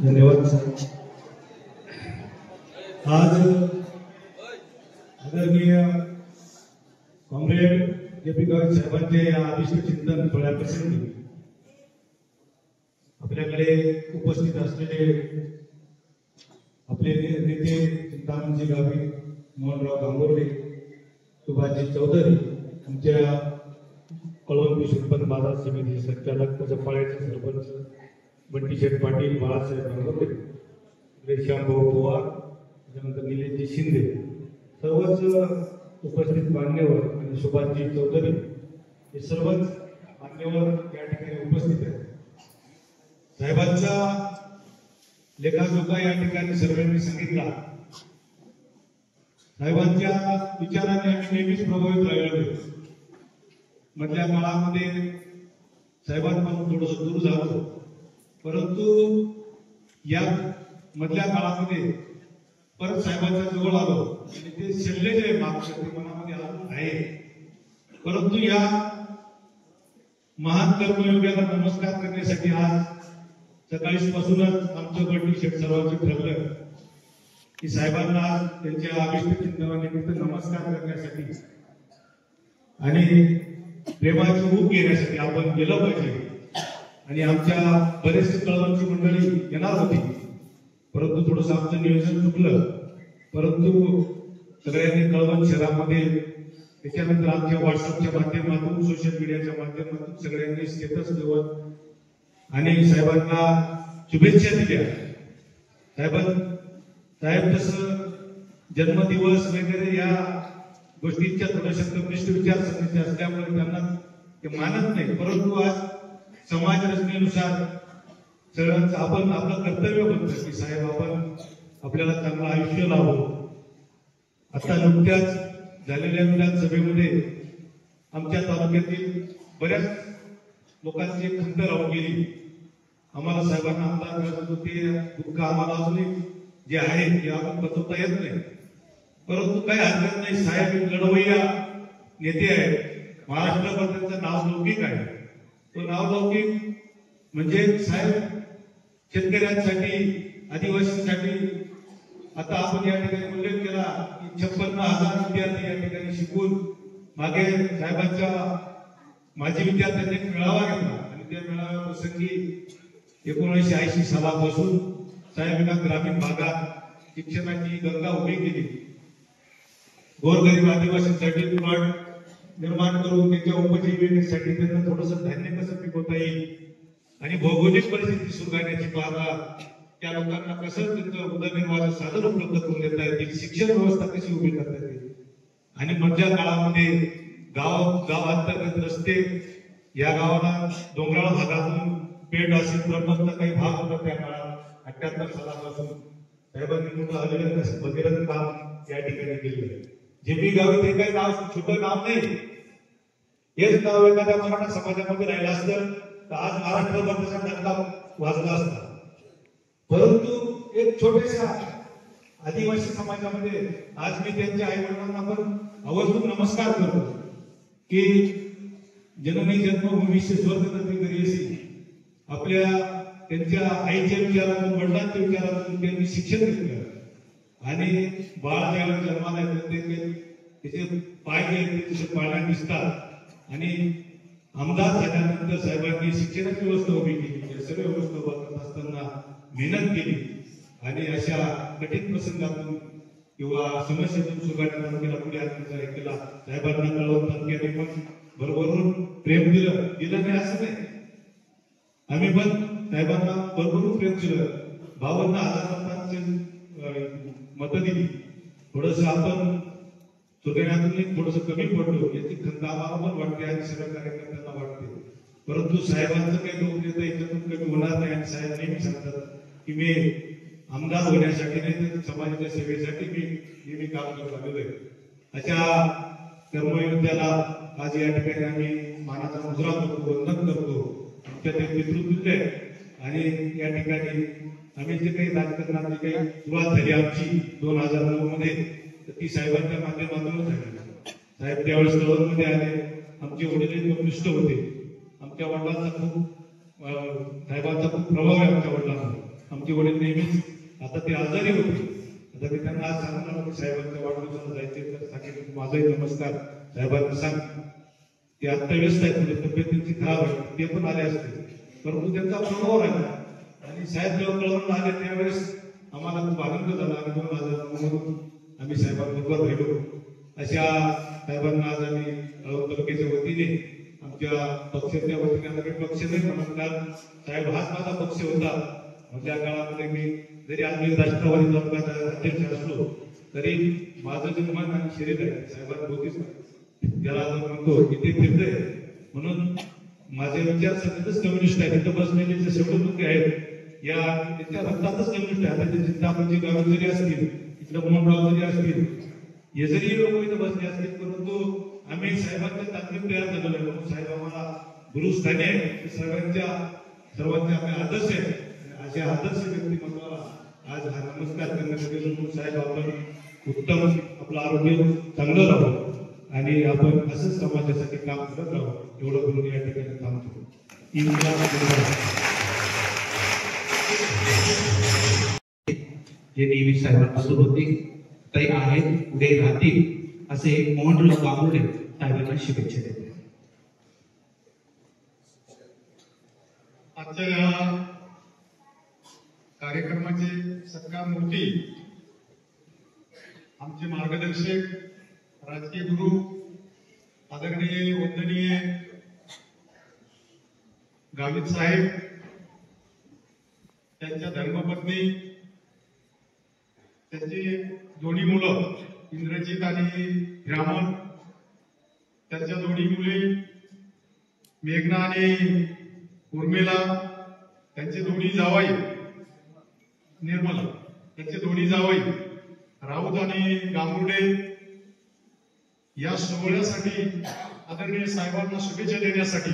धन्यवाद सर। आज आदरणीय कॉम्रेड जे.पी. गावित साहेबांचे अभिष्ट चिंतन फळ्याप्रसंगी आपल्याकडे उपस्थित असलेले आपले नेते चिंतामणजी गावित, मोहनराव गांगुर्डे, सुभाषजी चौधरी, आमच्या कळवण कृषी उत्पन्न बाजार समिती संचालक जपाळ्याचे सरपंच बंटीशेठ पाटील, बाळासाहेब गांगुर्डे, श्यामभाऊ पवार, त्यानंतर निलेशजी शिंदे, सर्वच उपस्थित मान्यवर आणि सुभाषजी चौधरी हे सर्वच मान्यवर या ठिकाणी उपस्थित आहेत। साहेबांचा लेखाजोखा या ठिकाणी सर्वांनी सांगितला। साहेबांच्या विचाराने आम्ही नेहमीच प्रभावित राहिलो। मधल्या काळामध्ये साहेबांपासून थोडंसं दूर झालो, परंतु या मधल्या काळामध्ये परत साहेबांच्या जवळ आलो आणि ते शिल्ले जे मागच्या ते मनामध्ये अजून आहे। परंतु या महान कर्मयोग्याला नमस्कार करण्यासाठी आज सकाळीपासूनच आमचं बंटीशेठ सर्वांचं ठरलं की साहेबांना त्यांच्या अभिष्ट चिंतनानिमित्त नमस्कार करण्यासाठी आणि प्रेमाची ऊब घेण्यासाठी आपण गेलं पाहिजे। आणि आमच्या बरेच कळवणची मंडळी येणार होती, परंतु थोडंसं आमचं नियोजन चुकलं। परंतु सगळ्यांनी कळवण शहरामध्ये, त्याच्यानंतर आमच्या व्हॉट्सअपच्या माध्यमातून, सोशल मीडियाच्या माध्यमातून सगळ्यांनी स्टेटस देऊन आणि साहेबांना शुभेच्छा दिल्या। साहेब तसं जन्मदिवस वगैरे या गोष्टींच्या थोड्याशा कनिष्ठ विचारसरणीचे असल्यामुळे त्यांना ते मानत नाही, परंतु आज समाज रचनेनुसार सगळ्यांचं आपण आपलं कर्तव्य बनतं की साहेब आपण आपल्याला चांगलं आयुष्य लाभो। आता नुकत्याच झालेल्या विधानसभेमध्ये आमच्या तालुक्यातील बऱ्याच लोकांची खंत राहून गेली। आम्हाला साहेबांना आमदार मिळत होते, दुःख आम्हाला अजूनही जे आहे ते आपण बचवता येत नाही, परंतु काही हरकत नाही। साहेब एक लढवय्या नेते आहेत, महाराष्ट्रावर त्यांचं नाव लौकिक आहे। तो नाव लौकिक म्हणजे साहेब शेतकऱ्यांसाठी, आदिवासींसाठी, आता आपण या ठिकाणी उल्लेख केला की 56,000 विद्यार्थी या ठिकाणी शिकून मागे साहेबांच्या माजी विद्यार्थ्यांनी एक मेळावा घेतला आणि त्या मेळाव्या प्रसंगी 1980 सालापासून साहेबांना ग्रामीण भागात शिक्षणाची गंगा उभी केली। गोरगरीब आदिवासींसाठी प्लॉट निर्माण करून त्याच्या उपजीविकेसाठी त्यांना थोडंसं धान्य कसं पिकवता येईल आणि भौगोलिक परिस्थिती सुधारण्याची पाहता त्या लोकांना कसं त्यांचं उदरनिर्वाहाचं साधन उपलब्ध करून देता येईल, शिक्षण व्यवस्था कशी उभी करता येईल। आणि मधल्या काळामध्ये गावांतर्गत रस्ते, या गावाला डोंगराळ भागातून पेठ असेल प्रबंध काही भाग होता त्या काळात 78 सालापासून साहेबांनी मोठं भगीरथ काम या ठिकाणी केलं। जे.पी. गावित हे काही नाव छोटं नाव नाही, हेच नाव एखाद्या मराठा समाजामध्ये राहिलं असतं तर आज महाराष्ट्रभर त्याचा डंका वाजला असता। परंतु एक छोट्याशा आदिवासी समाजामध्ये आज मी त्यांच्या आई वडिलांना पण आवर्जून नमस्कार करतो की जननी जन्मभूमी स्वर्गगती करीसी। आपल्या त्यांच्या आईच्या विचारातून, वडिलांच्या विचारातून त्यांनी शिक्षण घेतलं आणि बाळ ज्यावेळेस जन्माला येतं त्याचे पाय जे पाळण्यात दिसतात आणि आमदार झाल्यानंतर साहेबांनी शिक्षणाची व्यवस्था उभी केली। सर्व व्यवस्था बघत असताना मेहनत केली आणि अशा कठीण प्रसंगातून किंवा समस्येतून सुगाड्या तालुक्याला पुढे आणण्याचा केला। साहेबांना कळवण तालुक्याने पण भरभरून प्रेम दिलं नाही असं नाही, आम्ही पण साहेबांना भरभरून प्रेम दिलं। 52,000 मतांची मतं दिली। थोडंसं आपण सुगण्यातून थोडंसं कमी पडलो याची खंत आम्हाला पण वाटते आणि सगळ्या कार्यकर्त्यांना वाटते, परंतु साहेबांचं काही लोक नेतं याच्यातून कमी होणार नाही। आणि साहेब नेहमी सांगतात की मी आमदार होण्यासाठी नाही तर समाजाच्या सेवेसाठी मी नेहमी काम करत आलेलो आहे। अशा कर्मयोद्ध्याला आज या ठिकाणी आम्ही मानाचा मुजरा करतो, वंदन करतो। आमच्या ते पितृतुल्य आणि या ठिकाणी आम्ही जे काही राजकारणाची काही सुरुवात झाली आमची 2009 मध्ये, तर ती साहेबांच्या माध्यमातूनच झाली। साहेब त्यावेळेस कळवणमध्ये आले, आमचे वडील कम्युनिस्ट होते, आमच्या वडिलांचा खूप साहेबांचा खूप प्रभाव आहे आमच्या वडिलांवर. आमचे वडील नेहमीच आता ते आजारी होते. आता मी त्यांना आज सांगणार की साहेबांच्या वाढदिवसाला जायचे तर सांगितलं माझाही नमस्कार साहेबांना सांग. ते आता व्यस्त आहेत म्हणजे तब्येत त्यांची खराब आहे, ते पण आले असते परंतु त्यांचा प्रभाव राहिला. आणि साहेब जेव्हा कळवून आले त्यावेळेस आम्हाला खूप आनंद झाला आणि 2009 आम्ही साहेबांबरोबर राहिलो. अशा साहेबांना आज आम्ही कळवण तालुक्याच्या वतीने आमच्या पक्षाच्या वतीने आम्ही पक्ष नाही म्हणून कारण साहेब हाच माझा पक्ष होता. त्या काळामध्ये मी जरी आम्ही राष्ट्रवादी तालुक्याचा अध्यक्ष असलो तरी माझं जे मन आणि शरीर आहे साहेबांभोवतीच ज्याला आपण म्हणतो इथे फिरतंय. म्हणून माझे विचार सगळेच कम्युनिस्ट आहेत. इथं बसलेले जे शेवटी लोक आहेत या त्यांच्या रक्तातच कम्युनिस्ट आहेत. आता चिंतामणची गाव जरी असतील इथलं मोहनराव जरी असतील हे जरी लोक इथं बसले असतील परंतु आम्ही साहेबांच्या ताकदीत तयार झालेलो आहे. म्हणून साहेब आम्हाला गुरुस्थानी आहे. सर्वांचे आपले आदर्श आहे. अशा आदर्श व्यक्तिमत्वाला आज हा नमस्कार करण्यासाठी म्हणून साहेब आपण उत्तम आपलं आरोग्य चांगलं राहावं आणि आपण असंच समाजासाठी काम करत राहावं एवढं बोलून या ठिकाणी थांबतो. जे नेहमी साहेबांपासून होते ते आहेत पुढे राहतील असे मोहनराव गांगुर्डे साहेबांना शुभेच्छा देते. आजच्या या कार्यक्रमाचे सत्कार मूर्ती आमचे मार्गदर्शक राजकीय गुरु आदरणीय वंदनीय गावित साहेब, त्यांच्या धर्मपत्नी, त्यांची दोन्ही मुलं इंद्रजित आणि रामन, त्यांच्या दोन्ही मुली मेघना आणि उर्मिला, त्यांचे दोन्ही जावई निर्मला, त्यांचे दोन्ही जावई राऊत आणि गांगुर्डे या सोहळ्यासाठी आदरणीय साहेबांना शुभेच्छा देण्यासाठी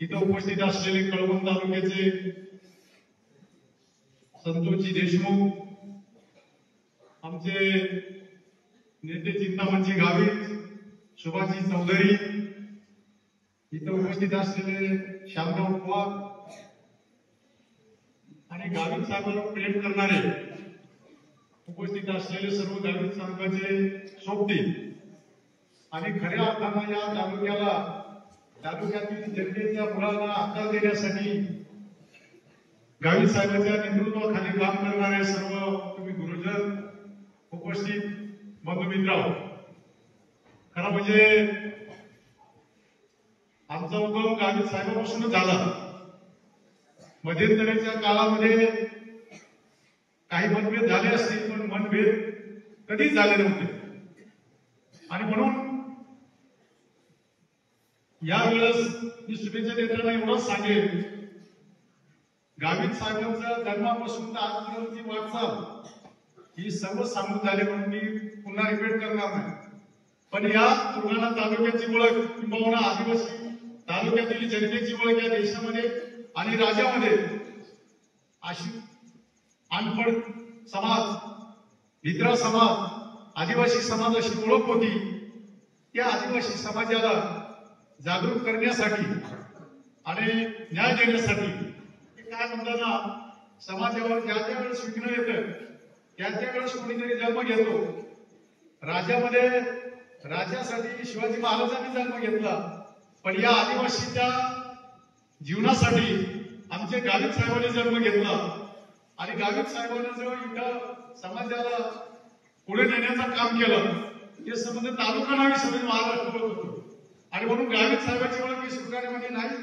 इथं उपस्थित असलेले कळवण तालुक्याचे संतोषजी देशमुख, आमचे नेते चिंतामणजी गावित, सुभाषजी चौधरी, इथं उपस्थित असलेले श्यामराव पवार आणि गावित साहेबांवर प्रेम करणारे उपस्थित असलेले सर्व गावित संघाचे सोबती आणि खऱ्या अर्थानं या तालुक्यातील जनतेच्या मुलांना आकार देण्यासाठी गावित साहेबांच्या नेतृत्वाखाली काम करणारे सर्व तुम्ही गुरुजन, उपस्थित बंधुमित्र, खरं म्हणजे आमचा उगम गावित साहेबांपासूनच झाला. मध्यंतरीच्या काळामध्ये काही मतभेद झाले असतील पण मतभेद कधीच झाले नव्हते. आणि म्हणून यावेळेस मी शुभेच्छा देताना एवढंच सांगेन, गावित साहेबांच्या जन्मापासून तर आजपर्यंतची वाटचाल ही सर्व सांगून झाले म्हणून मी पुन्हा रिपीट करणार नाही. पण या बुलढाणा तालुक्याची ओळख किंबहुना आदिवासी तालुक्यातील जनतेची ओळख या देशामध्ये आणि राज्यामध्ये अशी अनपढ समाज, भित्रा समाज, आदिवासी समाज अशी ओळख होती. त्या आदिवासी समाजाला जागरूक करण्यासाठी आणि न्याय देण्यासाठी काय म्हणतात ना, समाजावर ज्या ज्या वेळेस विघ्न येतं त्या त्या वेळेस कोणीतरी जन्म घेतो. राज्यामध्ये राज्यासाठी शिवाजी महाराजांनी जन्म घेतला, पण या आदिवासीच्या जीवनासाठी आमचे गावित साहेबांनी जन्म घेतला. आणि गावित साहेबांनी जो इथं समाजाला पुढे नेण्याचं काम केलं ते संबंध तालुका नाही सगळे महाराष्ट्र होतो. आणि म्हणून गावित साहेबांची ओळख ही सुकाण्यामध्ये नाही,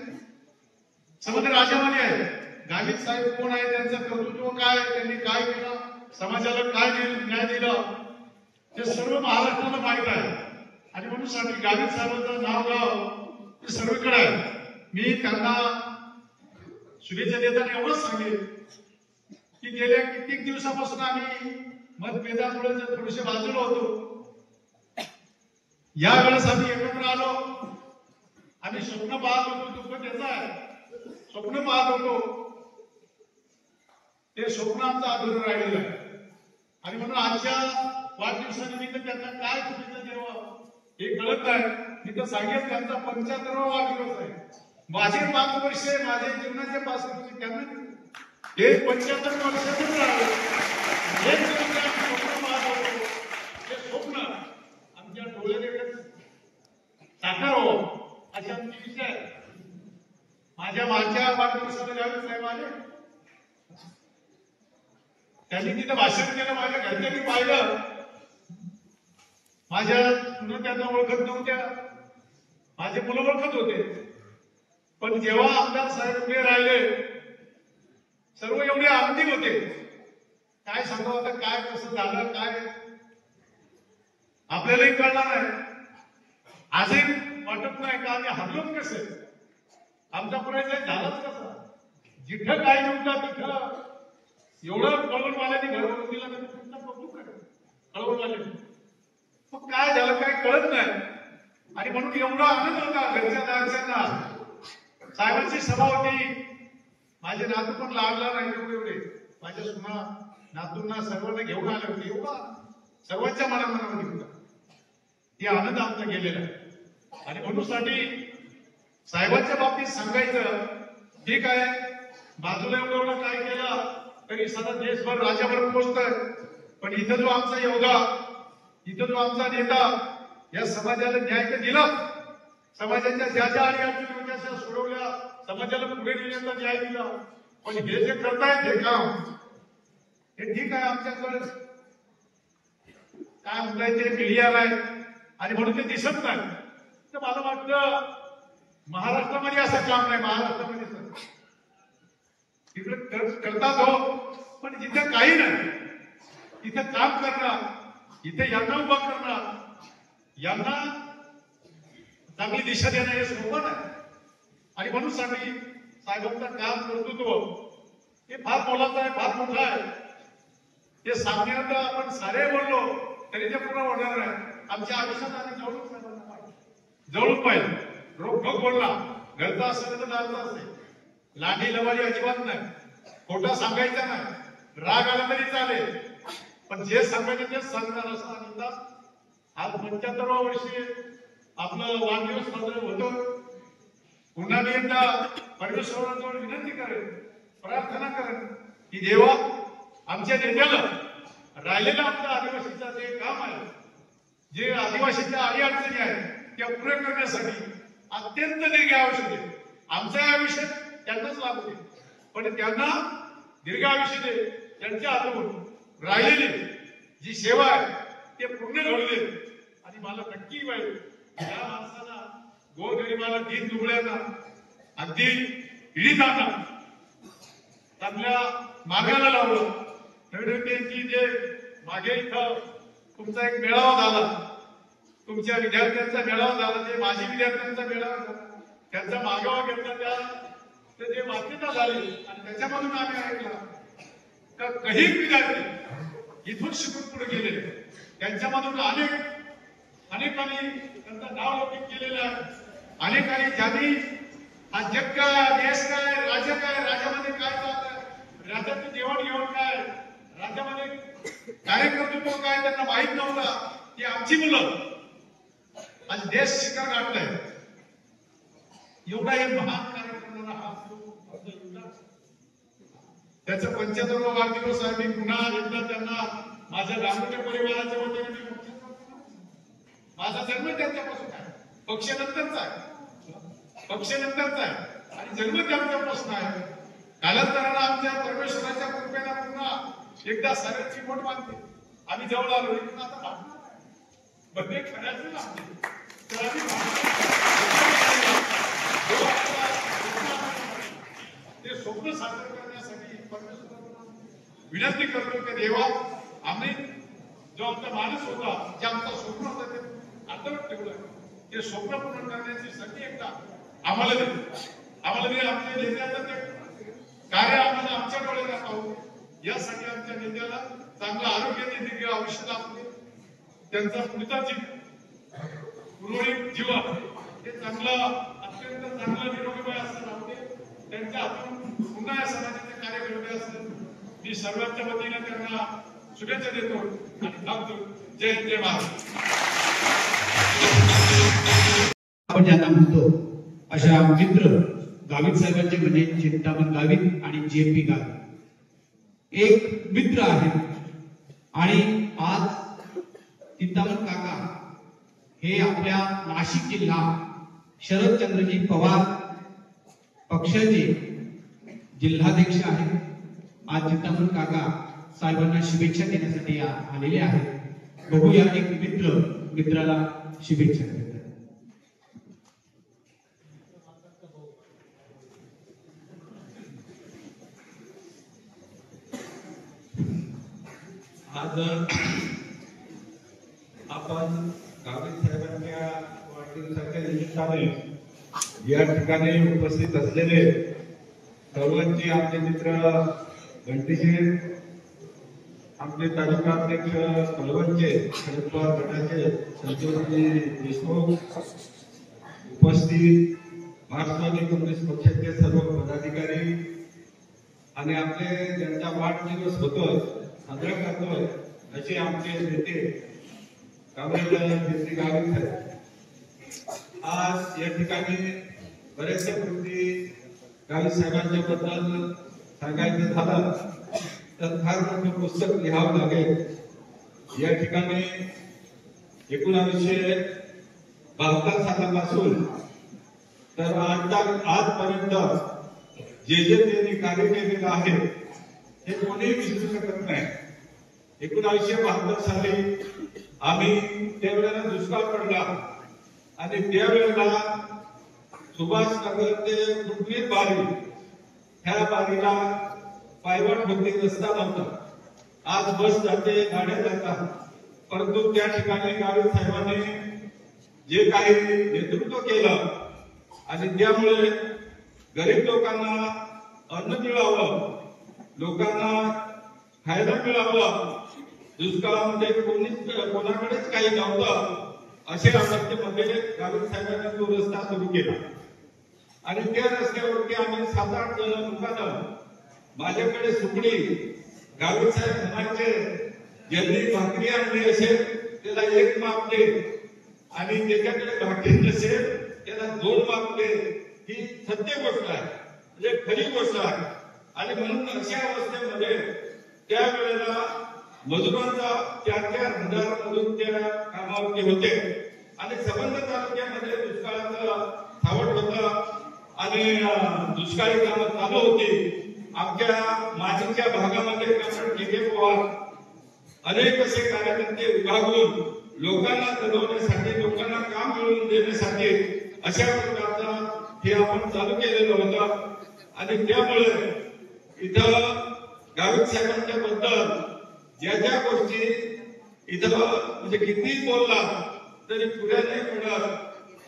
संबंध राज्यामध्ये आहे. गावित साहेब कोण आहे, त्यांचं कर्तृत्व काय, त्यांनी काय केलं, समाजाला काय न्याय दिला हे सर्व महाराष्ट्राला माहित आहे. आणि म्हणून साठी गावित साहेबांचं नाव गाव सर्वीकडे आहे. मी त्यांना शुभेच्छा देताना एवढंच सांगेन की गेल्या कित्येक दिवसापासून आम्ही मतभेदामुळे थोडेसे बाजूला होतो. यावेळेस आम्ही एकत्र आलो. आम्ही स्वप्न पाहत होतो, दुःख त्याचं आहे, स्वप्न पाहत होतो, ते स्वप्न आमचं अधुरं राहिलेलं आहे. आणि म्हणून आजच्या वाढदिवसानिमित्त त्यांना काय शुभेच्छा द्यावं हे कळत नाही. मी तर सांगेन त्यांचा 75वा वाढदिवस आहे. माझे 5 वर्ष माझे जीवनाचे 5 वर्ष त्यांना हे 75 वर्षातच राहिले. हे स्वप्न पाहत होतो, ते स्वप्न आमच्या डोळ्याने साकार हो अशी आमची इच्छा आहे. माझ्या मागच्या वाढदिवसाला ज्यावेळेस साहेब आले, त्यांनी तिथं भाषण केलं. माझ्या घरच्यांनी पाहिलं. माझ्या मुलं त्यांना ओळखत नव्हत्या, माझे मुलं ओळखत होते. पण जेव्हा आमदार साहेब उभे राहिले, सर्व एवढे आनंदी होते. काय सांगावं आता, काय कसं झालं काय आपल्यालाही कळणार नाही. आजही वाटत नाही का आम्ही हरलोच कसे, आमचा प्रयत्न झालाच कसा. जिथं काय नव्हतं तिथं एवढं कळवणवाल्यांनी घरवरून दिला तर तुमचा कौतुक आहे. कळवणवाल्यांनी मग काय झालं काय कळत नाही. आणि म्हणून एवढा आनंद होता घरच्या दारच्यांना. साहेबांची सभा होती. माझे नातू पण लागला नाही एवढे माझ्या सुना नातूंना सर्वांना घेऊन आले होते. एवढा सर्वांच्या मनामध्ये होता. ते आनंद आमचा गेलेला आहे. आणि म्हणून साठी साहेबांच्या बाबतीत सांगायचं ठीक आहे, बाजूला एवढं काय केलं तरी सदा देशभर राज्यभर पोहोचतोय. पण इथं जो आमचा योद्धा, इथं जो आमचा नेता या समाजाला न्याय तर दिला, समाजाच्या ज्या ज्या अडचणी होत्या त्या सोडवल्या, समाजाला पुढे नेण्याचा न्याय दिला. पण हे जे करतायत हे काम हे ठीक आहे, आमच्याकडे काय म्हणताय ते मीडिया नाही आणि म्हणून ते दिसत नाही. तर मला वाटतं महाराष्ट्रामध्ये असं काम नाही. महाराष्ट्रामध्ये तिकडे करतात हो, पण जिथे काही नाही तिथे काम करणार, इथे यांना उभा करणार, यांना चांगली दिशा देणं हे सोपं नाही. आणि म्हणून साठी साहेबांचं काम कर्तृत्व हे फार मोलाचं आहे, फार मोठं आहे. ते सांगण्यात आपण सारे बोललो तरी ते पूर्ण होणार नाही. आमच्या आयुष्यात आम्ही जवळून पाहिजे. रोखोक बोलला, घरचा असेल तर दारचा असेल, लांडी लवारी अजिबात नाही, खोटा सांगायचा नाही, राग आला तरी चालेल, पण जे सांगायचं तेच सांगणार असं आनंदा. आज 75व्या वर्षी आपलं वाढदिवस साजरा होतो. पुन्हा मी एकदा परमेश्वराजवळ विनंती करेन, प्रार्थना करेन की देवा आमच्या नेत्याला राहिलेलं आमच्या आदिवासीचं जे काम आहे, जे आदिवासीच्या अडीअडचणी आहेत त्या पुरे करण्यासाठी अत्यंत दीर्घ आयुष्य दे. आमचं आयुष्य त्यांनाच लागू दे, पण त्यांना दीर्घ आयुष्य दे. त्यांच्या हातून राहिलेली जी सेवा आहे ते पूर्ण घडू दे. आणि मला नक्की पाहिजे या माणसाला, गोरगरिबाला, दीन दुबळ्यांना, अगदी पीडितांना चांगल्या मार्गाला लावलं. त्यांची जे मागे इथं तुमचा एक मेळावा झाला, तुमच्या विद्यार्थ्यांचा मेळावा झाला, ते माजी विद्यार्थ्यांचा मेळावा झाला, त्यांचा मागोवा घेतला, त्या जे वाच्यता झाली आणि त्याच्यामधून आम्ही ऐकला का काही विद्यार्थी इथून शिकून पुढे गेले. त्यांच्यामधून अनेकांनी त्यांचं नाव लौकिक केलेलं आहे. अनेकांनी ज्यांनी हा जग काय, देश काय, राज्य काय, राज्यामध्ये काय चाललंय, राज्याची देवाणघेवाण काय, राज्यामध्ये कार्यकर्तृत्व काय त्यांना माहित नव्हता. की आमची मुलं आज देश शिखर गाठलाय. एवढा हे महान कार्य करणारा हा त्याचा 75वा वाढदिवस आहे. मी पुन्हा एकदा त्यांना माझ्या लांबच्या परिवाराच्या वतीने माझा जन्म त्यांच्यापासून आहे, पक्ष नंतरचा आहे, पक्ष नंतरचा आहे आणि जन्म त्यांच्यापासून आहे. कालांतराने आमच्या परमेश्वराच्या कृपेला पुन्हा एकदा साऱ्यांची मोठ बांधते. आम्ही जवळ आलो आता बदले खऱ्याच तर ते स्वप्न साकार करण्यासाठी परमेश्वराला विनंती करतो की देवा आम्ही जो आमचा माणूस होता, जे आमचा स्वप्न होता ते अर्धवट ठेवलं, ते स्वप्न पूर्ण करण्याची संधी एकदा आम्हाला दे. आम्हाला दे. आमच्या नेत्याचं ते कार्य आम्हाला आमच्या डोळ्याला पाहू. यासाठी आमच्या नेत्याला चांगलं आरोग्य दे, आयुष्य लाभू दे. त्यांचा पुढचा उर्वरित जीवन हे चांगलं, अत्यंत चांगलं निरोगीमय असं राहू दे. त्यांच्या हातून पुन्हा या समाजाचे कार्य घडले असेल मी सर्वांच्या वतीने त्यांना शुभेच्छा देतो आणि थांबतो. जय जय महाराज. आपण ज्यांना म्हणतो अशा मित्र गावित साहेबांचे म्हणजे चिंतामण गावित आणि JP गावित एक मित्र आहे आणि आज चिंतामण काका हे आपल्या नाशिक जिल्हा शरदचंद्रजी पवार पक्षाचे जिल्हाध्यक्ष आहेत. आज चिंतामण काका साहेबांना शुभेच्छा देण्यासाठी आलेले आहेत. बघूया एक मित्राला शुभेच्छा देतात. आज आपण गावित साहेबांच्या वाढदिवसाच्या निमित्ताने या ठिकाणी उपस्थित असलेले सर्वांचे आपले मित्र घंटीचे आपले तालुका अध्यक्ष कळवणचे शरद पवार गटाचे संतोषजी देशमुख उपस्थित मार्क्सवादी कम्युनिस्ट पक्षाचे सर्व पदाधिकारी आणि आपले ज्यांचा वाढदिवस होतोय साजरा करतोय असे आमचे नेते काँग्रेस नेते गावित आहेत. आज या ठिकाणी बऱ्याचशा गोष्टी गावित साहेबांच्या बद्दल सांगायचं झालं तर फार मोठं पुस्तक लिहावं लागेल. या ठिकाणी 1972 सालापासून तर आजपर्यंत जे त्यांनी कार्य केलेलं आहे हे कोणीही विसरू शकत नाही. 1972 साली आम्ही त्यावेळेला दुष्काळ पडला आणि त्यावेळेला सुभाषनगर ते कुठलीच बारी ह्या बारीला पायवाट होती, रस्ता नव्हता. आज बस जाते, गाड्या जातात, परंतु त्या ठिकाणी गावित साहेबांनी जे काही नेतृत्व केलं आणि त्यामुळे गरीब लोकांना अन्न मिळावं, लोकांना खायला मिळावं, दुष्काळामध्ये कोणाकडेच काही नव्हतं अशा अवस्थेमध्ये गावित साहेबांनी तो रस्ता सुरू केला आणि त्या रस्त्यावरती आम्ही 7-8 जण लोकांना माझ्याकडे सुकडी गावित साहेब म्हणायचे ज्यांनी भाकरी आणली असेल त्याला 1 माप दे आणि त्याच्याकडे भाकरी नसेल त्याला 2 माप दे. ही सत्य गोष्ट आहे, म्हणजे खरी गोष्ट आहे. आणि म्हणून अशा अवस्थेमध्ये त्यावेळेला मजुरांचा 4,000 मजूर त्या कामावरती होते आणि संबंध तालुक्यामध्ये दुष्काळाचं सावट होतं आणि दुष्काळी कामं चालू होती. आमच्या माजीच्या भागामध्ये केके पवार अनेक असे कार्यकर्ते विभागून लोकांना जगवण्यासाठी, लोकांना काम मिळवून देण्यासाठी अशा प्रकारचं हे आपण चालू केलेलं होतं. आणि त्यामुळे इथं गावित साहेबांच्या बद्दल ज्या ज्या गोष्टी इथं म्हणजे किती बोलला तरी पुढे नाही पडत.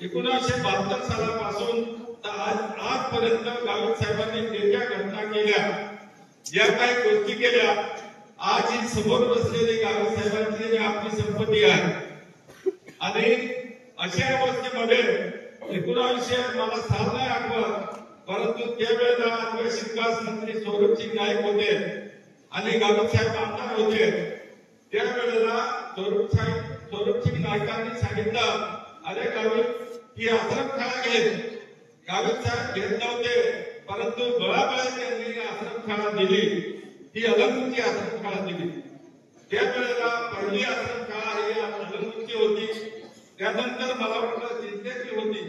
1972 सालापासून तर आजपर्यंत गावित साहेबांनी जे ज्या घटना केल्या, ज्या काही गोष्टी केल्या, आज ही समोर बसलेली गावित साहेबांची आपली संपत्ती आहे. आणि अशा अवस्थेमध्ये 1900 मला साल नाही आठवत, परंतु त्यावेळेला आदिवासी विकास मंत्री सौरभसिंग नाईक होते आणि गावित साहेब आमदार होते. त्यावेळेला सौरभसिंग नाईकांनी सांगितलं, अरे गावित ही आश्रमशाळा घे. गावित साहेब घेत नव्हते, परंतु बळाबळा त्यांनी आश्रमशाळा दिली. ही अलंगूची आश्रमशाळा दिली. त्यावेळेला पहिली आश्रमशाळा ही अलंगूची होती. त्यानंतर मला वाटतं चिंतेची होती.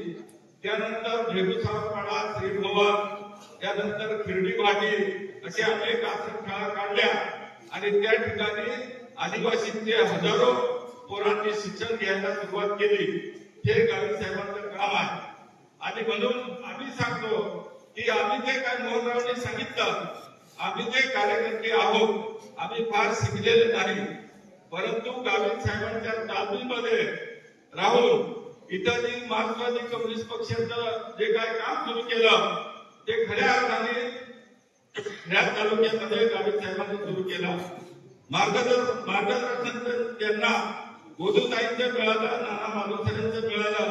त्यानंतर भेगुसावपाडा, श्रीभवन, त्यानंतर खिरडी भाटी असे अनेक आश्रमशाळा काढल्या आणि त्या ठिकाणी आदिवासींचे हजारो पोरांनी शिक्षण घ्यायला सुरुवात केली. हे गावित साहेबांचं काम आहे. आणि म्हणून आम्ही सांगतो की आम्ही जे काय मोहनरावने सांगितलं, आम्ही जे कार्यकर्ते आहोत, आम्ही फार शिकलेले नाही, परंतु गावित साहेबांच्या तालमीमध्ये राहून इथं जी मार्क्सवादी कम्युनिस्ट पक्षाचं जे काय काम सुरू केलं ते खऱ्या अर्थाने या तालुक्यामध्ये गावित साहेबांनी सुरू केलं. मार्गदर्शन त्यांना गोदूताईंचं मिळालं, नाना मालुसरेंचं मिळालं.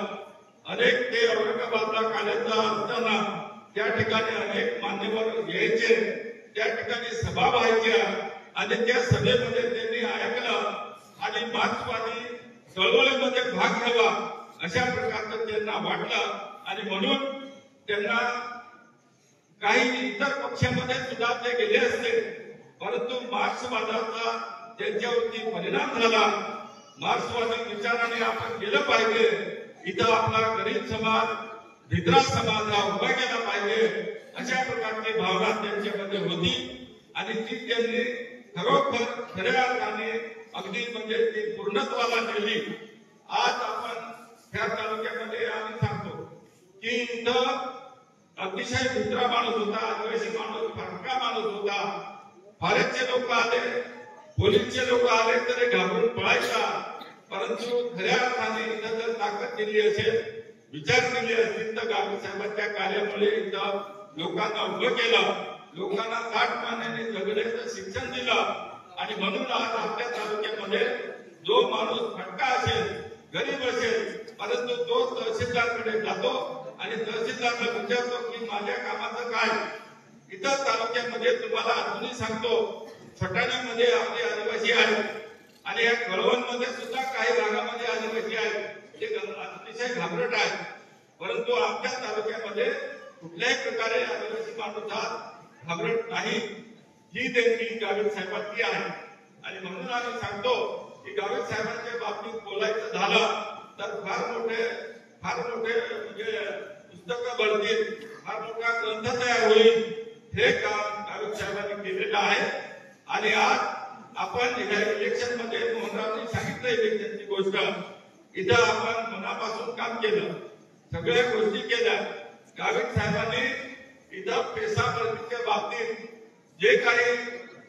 अनेक ते औरंगाबादला काढायचं असताना त्या ठिकाणी अनेक मान्यवर यायचे, त्या ठिकाणी सभा व्हायच्या आणि त्या सभेमध्ये त्यांनी ऐकलं आणि मार्क्सवादी चळवळीमध्ये भाग घ्यावा अशा प्रकारचं त्यांना वाटलं आणि म्हणून त्यांना काही इतर पक्षामध्ये सुद्धा ते गेले असते, परंतु मार्क्सवादाचा त्यांच्यावरती परिणाम झाला. मार्क्सवादी विचाराने आपण केलं पाहिजे, इथं आपला गरीब समाज, भिद्रा समाज हा उभा केला पाहिजे, अशा प्रकारची भावना त्यांच्यामध्ये होती आणि ती त्यांनी खरोखर खऱ्या अर्थाने अगदी म्हणजे ती पूर्णत्वाला नेली. आज आपण ह्या तालुक्यामध्ये आम्ही सांगतो की इथं अतिशय भित्रा माणूस होता, आदिवासी माणूस, फटका माणूस होता. फॉरेस्टचे लोक आले, पोलीसचे लोक आले तरी घाबरून पळायचा. परंतु खऱ्या अर्थाने इथं जर ताकद दिली असेल, विचार केले असतील तर गावी साहेबांच्या कार्यामुळे इथं लोकांना उभं केलं, लोकांना ताटमानेने जगण्याचं शिक्षण दिलं आणि म्हणून आज आपल्या तालुक्यामध्ये जो माणूस फटका असेल, गरीब असेल, परंतु तो तहसीलदारकडे जातो आणि तहसीलदारला विचारतो की माझ्या कामाचं काय. इथं तालुक्यामध्ये तुम्हाला अजूनही सांगतो, फटाण्यामध्ये आपले आदिवासी आहेत आणि या कळवणमध्ये सुद्धा काही भागामध्ये आदिवासी आहेत, ते अतिशय घाबरट आहेत. परंतु आमच्या तालुक्यामध्ये कुठल्याही प्रकारे आदिवासी माणूस हा घाबरट नाही. ही देणगी गावित साहेबांची आहे आणि म्हणून आम्ही सांगतो की गावित साहेबांच्या बाबतीत बोलायचं झालं तर फार मोठे म्हणजे पुस्तकं बनतील, फार मोठा ग्रंथ तयार होईल. हे काम गावित साहेबांनी केलेलं आहे आणि आज आपण या इलेक्शन मध्ये मोहनरावनी सांगितलं इलेक्शनची गोष्ट, इथं आपण मनापासून काम केलं, सगळ्या गोष्टी केल्या. गावित साहेबांनी इथं पैसा भरतीच्या बाबतीत जे काही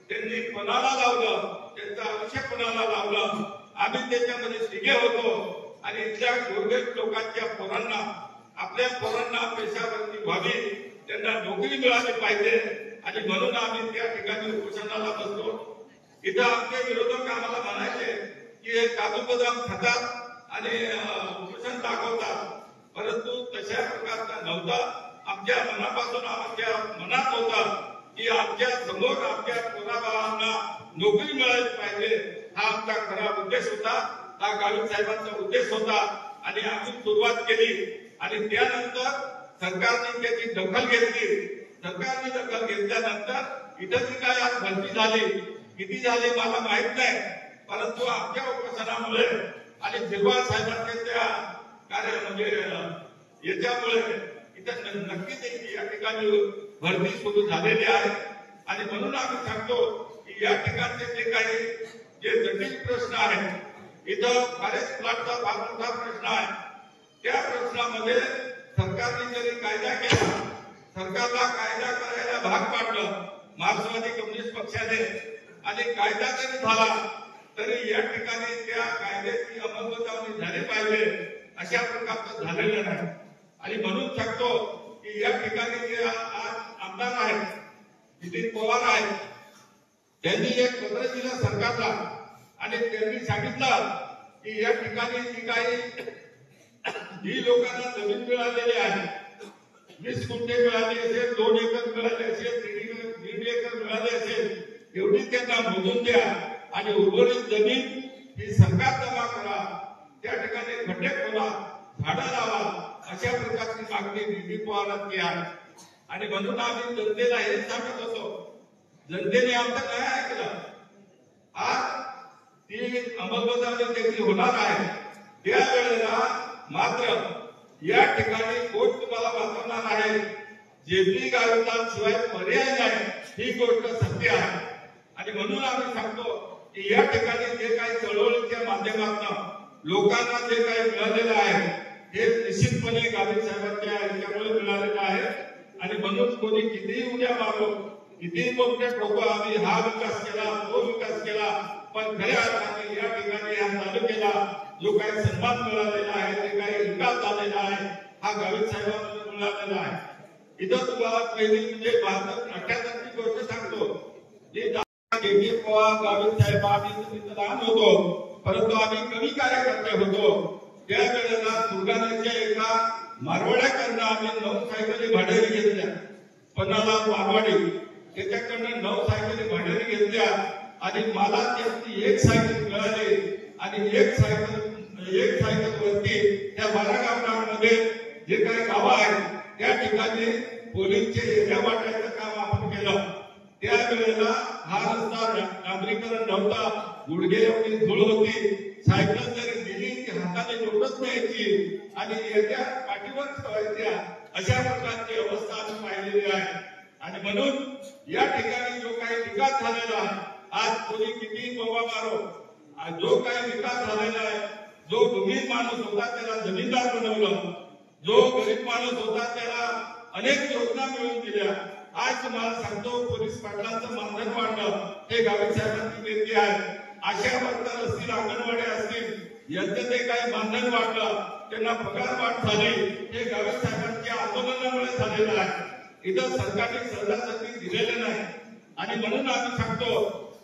त्यांनी पणाला लावलं, त्यांचं आयुष्य पणाला लावलं, आम्ही त्याच्यामध्ये तिघे होतो आणि इथल्या गोरगरीब लोकांच्या पोरांना, आपल्या पोरांना पैसा भरती व्हावी, त्यांना नोकरी मिळाली पाहिजे आणि म्हणून आम्ही त्या ठिकाणी उपोषणाला बसलो. इथं आमचे विरोधक आम्हाला म्हणायचे की हे काजू बदाम खातात आणि उपोषण दाखवतात, परंतु तशा प्रकारचा नव्हता. आमच्या मनापासून आमच्या मनात होता की आमच्या समोर आमच्या पोराबाळांना नोकरी मिळाली पाहिजे, हा आमचा खरा उद्देश होता, हा गावित साहेबांचा उद्देश होता आणि आम्ही सुरुवात केली आणि त्यानंतर सरकारने त्याची दखल घेतली. सरकारने दखल घेतल्यानंतर इथं जी काय आज भरती झाली, किती झाली मला माहित नाही, परंतु आमच्या उपोषणामुळे आणि फिरवाल साहेबांच्या त्या कार्य म्हणजे याच्यामुळे इथं नक्कीच या ठिकाणी भरती सुरू झालेली आहे आणि म्हणून आम्ही सांगतो की या ठिकाणचे जे काही जे जटिल प्रश्न आहेत, इथं फॉरेस्ट प्लॉटचा फार मोठा प्रश्न आहे. त्या प्रश्नामध्ये सरकारने जरी कायदा केला, सरकारला कायदा करायला भाग पाडलं मार्क्सवादी कम्युनिस्ट पक्षाने आणि कायदा जरी झाला तरी या ठिकाणी त्या कायद्याची अंमलबजावणी झाली पाहिजे, अशा प्रकारचं झालेलं नाही. आणि म्हणून सांगतो की या ठिकाणी जे आज आमदार आहेत, नितीन पवार आहेत, त्यांनी एक पत्र दिलं सरकारला आणि त्यांनी सांगितलं की या ठिकाणी जी काही जी लोकांना जमीन मिळालेली आहे, 20 गुंठे मिळाले असेल, 2 एकर मिळाले असेल, 1.5 एकर मिळाले असेल, एवढी त्यांना मोजून द्या आणि उर्वरित जमीन ही सरकार जमा करा, त्या ठिकाणी खड्डे खोला, झाडं लावा, अशा प्रकारची मागणी नितीन पवारांची आहे. आणि म्हणून आम्ही जनतेला हे सांगत होतो, जनतेने आमचं काय ऐकलं. आज ती अंमलबजावणी देखील होणार आहे, त्यावेळेला मात्र या ठिकाणी कोण तुम्हाला वाचवणार आहे, जेपी गावितांशिवाय पर्याय नाही, ही गोष्ट सत्य आहे. आणि म्हणून आम्ही सांगतो की या ठिकाणी जे काही चळवळीच्या माध्यमातून लोकांना जे काही मिळालेलं आहे हे निश्चितपणे गावित साहेबांच्या याच्यामुळे मिळालेलं आहे. आणि म्हणून कोणी कितीही उड्या मारो, कितीही मोठे ठोको, आम्ही हा विकास केला, तो विकास केला, पण खऱ्या अर्थाने या ठिकाणी या तालुक्याला जो काही सन्मान मिळालेला आहे, जे काही विकास झालेला आहे, हा गावित साहेबांना मिळालेला आहे. इथं तुम्हाला पहिली म्हणजे 78ची गोष्ट सांगतो. जे पवार गावित साहेब आम्ही लहान होतो, परंतु आम्ही कमी कार्यकर्ते होतो. त्यावेळेला सुरगाण्याच्या एका मारवाड्याकडनं आम्ही 9 सायकली भाड्याने घेतल्या. पन्नाला मारवाडी त्याच्याकडनं 9 सायकली भाड्याने घेतल्या आणि मला त्याची 1 सायकल मिळाली आणि 1 सायकल वरती त्या 12 गावांमध्ये जे काही गावं आहेत त्या ठिकाणी पोलीसचे एरिया वाटायचं काम आपण केलं. त्यावेळेला हा रस्ता डांबरीकरण नव्हता, गुडघे एवढी धूळ होती. सायकल जरी दिली ती हाताने जोडत न्यायची आणि याच्या पाठीवर ठेवायच्या, अशा प्रकारची अवस्था आम्ही पाहिलेली आहे. आणि म्हणून या ठिकाणी जो काही विकास झालेला आहे, आज कोणी किती बोबा मारो, जो काही विकास झालेला आहे, जो गरीब माणूस होता त्याला जमीनदार बनवलं, जो गरीब माणूस होता त्याला अनेक योजना मिळवून दिल्या. आज तुम्हाला सांगतो, पोलीस पाटलांचं मानधन वाढलं, हे गावित साहेबांची देणगी आहे. आशा वर्कर असतील, अंगणवाडी असतील, यांचं ते काही मानधन वाढलं, त्यांना पगार वाढ झाली, हे गावित साहेबांच्या आंदोलनामुळे झालेलं आहे. इथं सरकारने सहजासहजी दिलेलं नाही. आणि म्हणून आम्ही सांगतो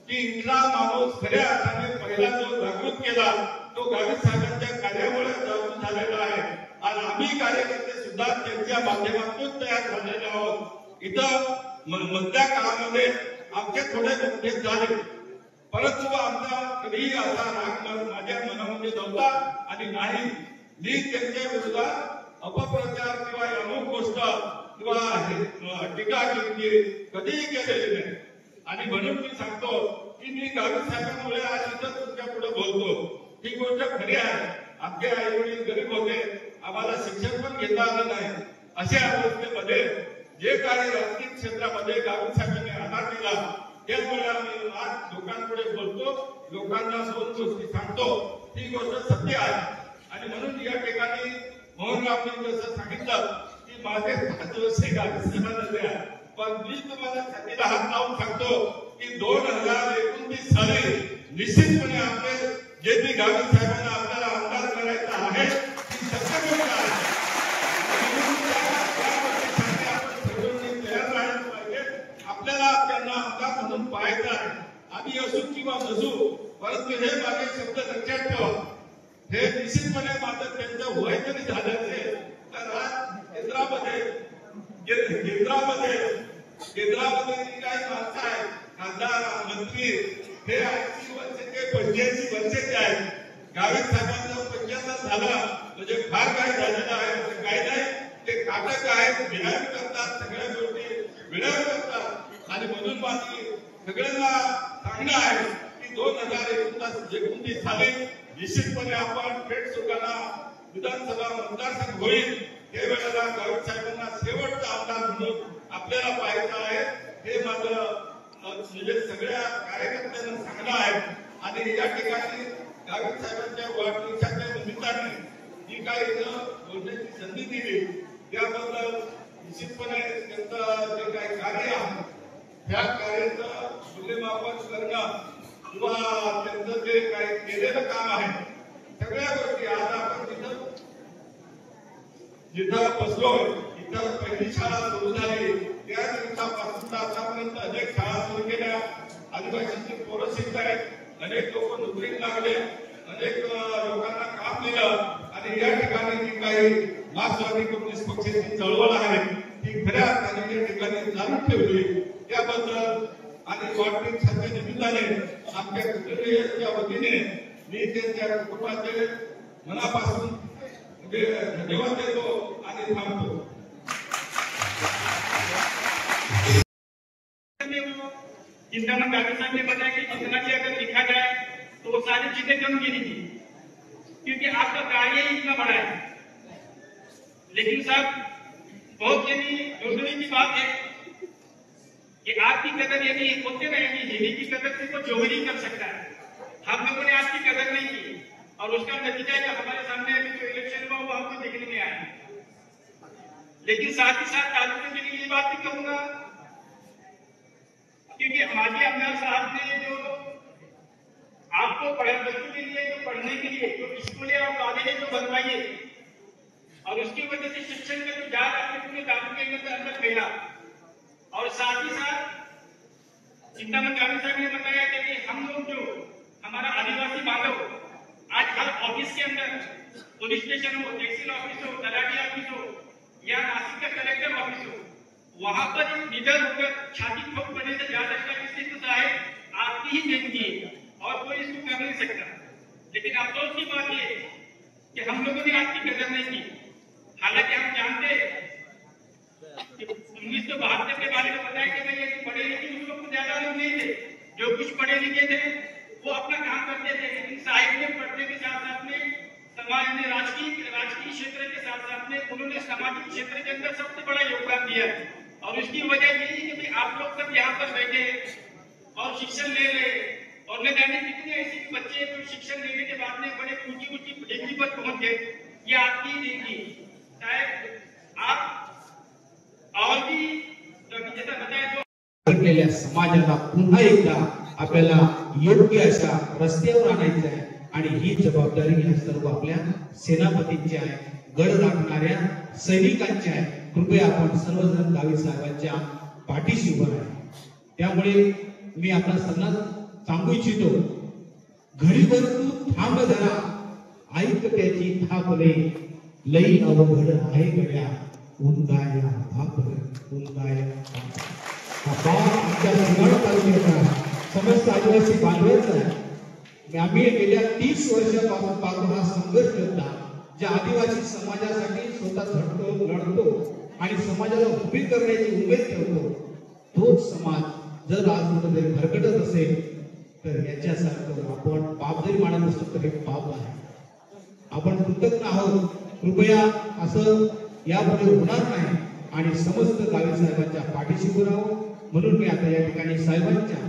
की इथला माणूस खऱ्या अर्थाने पहिला जो जागृत केला तो गावित साहेबांच्या कार्यामुळे जागृत झालेला आहे. आणि आम्ही कार्यकर्ते सुद्धा त्यांच्या माध्यमातून तयार झालेले आहोत. इथं मधल्या काळामध्ये आमचे थोडे मतभेद झाले, परंतु आमचा कधीही असा राग माझ्या मनामध्ये नव्हता आणि नाही. मी त्यांच्या विरोधात अपप्रचार किंवा अमुक गोष्ट किंवा टीका कधीही केलेली नाही. आणि म्हणून मी सांगतो की मी गावित साहेबांमुळे आज इथं तुमच्या पुढे बोलतो. ही गोष्ट खरी आहे. आमचे आई वडील गरीब होते, आम्हाला शिक्षण पण घेता आलं नाही. अशा अवस्थेमध्ये जे काही राजकीय क्षेत्रामध्ये गावित साहेबांनी आधार दिला, त्यामुळे आम्ही आज लोकांपुढे बोलतो, लोकांना दोन गोष्टी सांगतो. ही गोष्ट सत्य आहे. आणि म्हणून या ठिकाणी मोहनरावनी जसं सांगितलं की माझे 5 वर्षे गावित साहेबांना द्या, पण मी तुम्हाला छातीला हात लावून सांगतो की 2029 साली निश्चितपणे आपले जे पी गावित साहेबांना आपल्याला आमदार करायचं आहे, ही सत्य गोष्ट आहे. आपल्याला त्यांना आमदार म्हणून पाहायचं आहे. आम्ही असू किंवा नसू, परंतु हे माझे शब्द लक्षात ठेवा. हे निश्चितपणे मात्र त्यांचं वय जरी झालं असेल तर आज केंद्रामध्ये जी काही माणसं आहेत, खासदार मंत्री, हे 80 वर्षाचे 85 वर्षाचे आहेत. गावित साहेबांचं 75 झालं म्हणजे फार काय झालेलं आहे असं काही नाही. ते काटक आहेत, विनय करतात, सगळ्या गोष्टी विनय करतात. आणि म्हणून माझी सगळ्यांना सांगणं आहे की 2029 साली निश्चितपणे आपण पेठ सुगाना विधानसभा मतदारसंघ होईल. हे वेळेला गावित साहेबांना शेवटचा आमदार म्हणून आपल्याला पाहायचं आहे. हे माझं म्हणजे सगळ्या कार्यकर्त्यांना सांगणं आहे. आणि या ठिकाणी गावित साहेबांच्या वाढदिवसाच्या निमित्ताने जी काही बोलण्याची संधी दिली त्याबद्दल निश्चितपणे त्यांचं जे काही कार्य आहे त्या कार्याचं मूल्यमापन करणं किंवा त्यांचं जे काही केलेलं काम आहे, सगळ्या गोष्टी आज आपण जिथं बसलोय, इथं पहिली शाळा सुरू झाली त्या दिवसापासून आतापर्यंत अनेक शाळा सुरू केल्या. आदिवासींची पोरं शिकत आहेत, अनेक लोक नोकरीत लागले, अनेक लोकांना काम दिलं. आणि या ठिकाणी जी काही मार्क्सवादी कम्युनिस्ट पक्षाची चळवळ आहे ती खऱ्या अर्थाने या ठिकाणी चालू ठेवली. त्याबद्दल आणि वाढदिवसाच्या निमित्ताने आमच्या कुटुंबियांच्या वतीने मी त्यांच्या कुटुंबाचे मनापासून धन्यवाद देतो आणि थांबतो. चिंतामण गावित साहब ने बताया कि जितना भी अगर लिखा जाए तो वो सारी चीजें कम गिनी थी, क्योंकि आपका कार्य ही इतना बड़ा है. लेकिन साहब बहुत जोड़ने की बात है कि आपकी कदर यदि होते रहेगी, जिन्हीं की कदर सिर्फ जोहरी कर सकता है. हम लोगों ने आपकी कदर नहीं की और उसका नतीजा जो हमारे सामने अभी जो इलेक्शन हुआ वो हमको देखने में आया. लेकिन साथ ही साथ तालुके के लिए ये बात भी कहूंगा क्योंकि हमारे आमदार साहब ने जो आपको बच्चों के लिए जो पढ़ने के लिए जो स्कूलें और कॉलेजें जो बनवाई और उसकी वजह से शिक्षण का जो जाल आपने पूरे तालुके के अंदर फैला. और साथ ही साथ चिंतामण गावित साहब ने बताया कि हम लोग जो हमारा आदिवासी बांधव आज हर ऑफिस के अंदर, पुलिस स्टेशन हो, तहसील ऑफिस हो, तलाठी ऑफिस हो या नासिक का कलेक्टर ऑफिस हो, वहां पर निडर होकर छाती ठोक पड़ने से ज्यादा स्थिति है आपकी ही देनगी है और कोई इसको कर नहीं सकता. लेकिन अफसोस की बात यह कि हम लोगों ने आपकी कदर नहीं की. हालांकि हम जानते 1972 के बारे में बताया कि भाई यदि पढ़े लिखे उस वक्त ज्यादा लोग नहीं थे, जो कुछ पढ़े लिखे थे वो अपना काम करते थे, लेकिन साहित्य में पढ़ने के साथ साथ में समाज ने राजकीय क्षेत्र के साथ साथ में उन्होंने सामाजिक क्षेत्र के अंदर सबसे बड़ा योगदान दिया है। और उसकी वजह यही है कि भाई आप लोग सब यहाँ पर बैठे और शिक्षण ले रहे, और न जाने कितने ऐसे बच्चे तो शिक्षण लेने के बाद में बड़े ऊंची डिग्री पर पहुंच गए। ये आपकी देगी, शायद आप और भी जैसा बताया तो घडलेल्या समाजाला पुन्हा एकदा आपल्याला योग्य अशा रस्त्यावर आणायचं आहे आणि ही जबाबदारी या सर्व आपल्या सेनापतींची आहे, गड राखणाऱ्या सैनिकांची आहे। कृपया आपण सर्वजण गावी साहेबांच्या पाठीशी उभं राहा। त्यामुळे मी आपल्या सगळ्यांना सांगू इच्छितो, घडीभर तू थांब धरा, ऐक त्याची थाप लई अवघड आहे गड्या, उंदाया बाप उंदाया आमच्या सिंहगड तालुक्याचा समस्त आदिवासी बांधवांचा आहे। आम्ही गेल्या 30 वर्षापासून हा संघर्ष करता, ज्या आदिवासी समाजासाठी स्वतः झटतो लढतो आणि समाजाला उभी करण्याची उमेद ठेवतो, तोच समाज जर आज कुठेतरी भरकटत असेल तर याच्यासारखं आपण पाप जरी मानत असतो तर हे पाप आहे। आपण कृतज्ञ आहोत। कृपया असं यापुढे होणार नाही आणि समस्त गावी साहेबांच्या पाठीशी उभं राहावं। म्हणून मी आता या ठिकाणी साहेबांना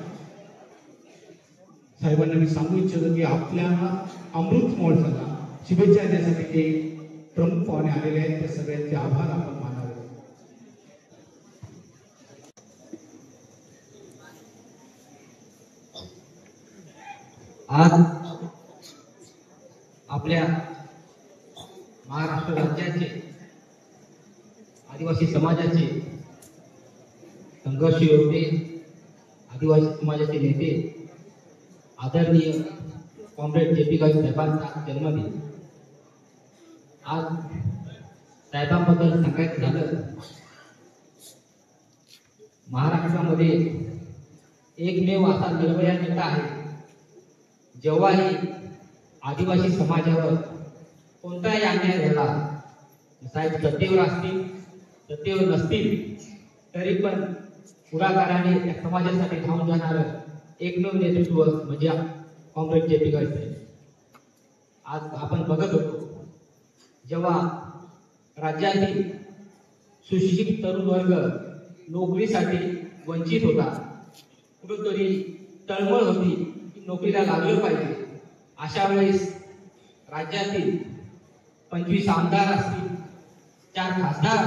मी सांगू इच्छितो की आपल्याला अमृत महोत्सवाला शुभेच्छा देण्यासाठी जे प्रमुख पाहुणे आलेले आहेत ते सगळ्यांचे आभार आपण मानावे। आज आपल्या महाराष्ट्र राज्याचे आदिवासी समाजाचे संघर्ष योद्धे, आदिवासी समाजाचे नेते आदरणीय कॉम्रेड JP गावित साहेबांचा जन्मदिन। आज साहेबांबद्दल सांगायचं झालं, महाराष्ट्रामध्ये एकमेव असा निर्भया नेता आहे जेव्हाही आदिवासी समाजावर कोणताही अन्याय झाला, साहेब सत्तेवर असतील सत्तेवर नसतील तरी पण पुढाकाराने त्या समाजासाठी धावून जाणारं एकमेव नेतृत्व म्हणजे कॉम्रेड JP गावित साहेब। आज आपण बघत होतो जेव्हा राज्यातील सुशिक्षित तरुण वर्ग नोकरीसाठी वंचित होता, कुठेतरी तळमळ होती की नोकरीला लागलं पाहिजे, अशा वेळेस राज्यातील 25 आमदार असतील, 4 खासदार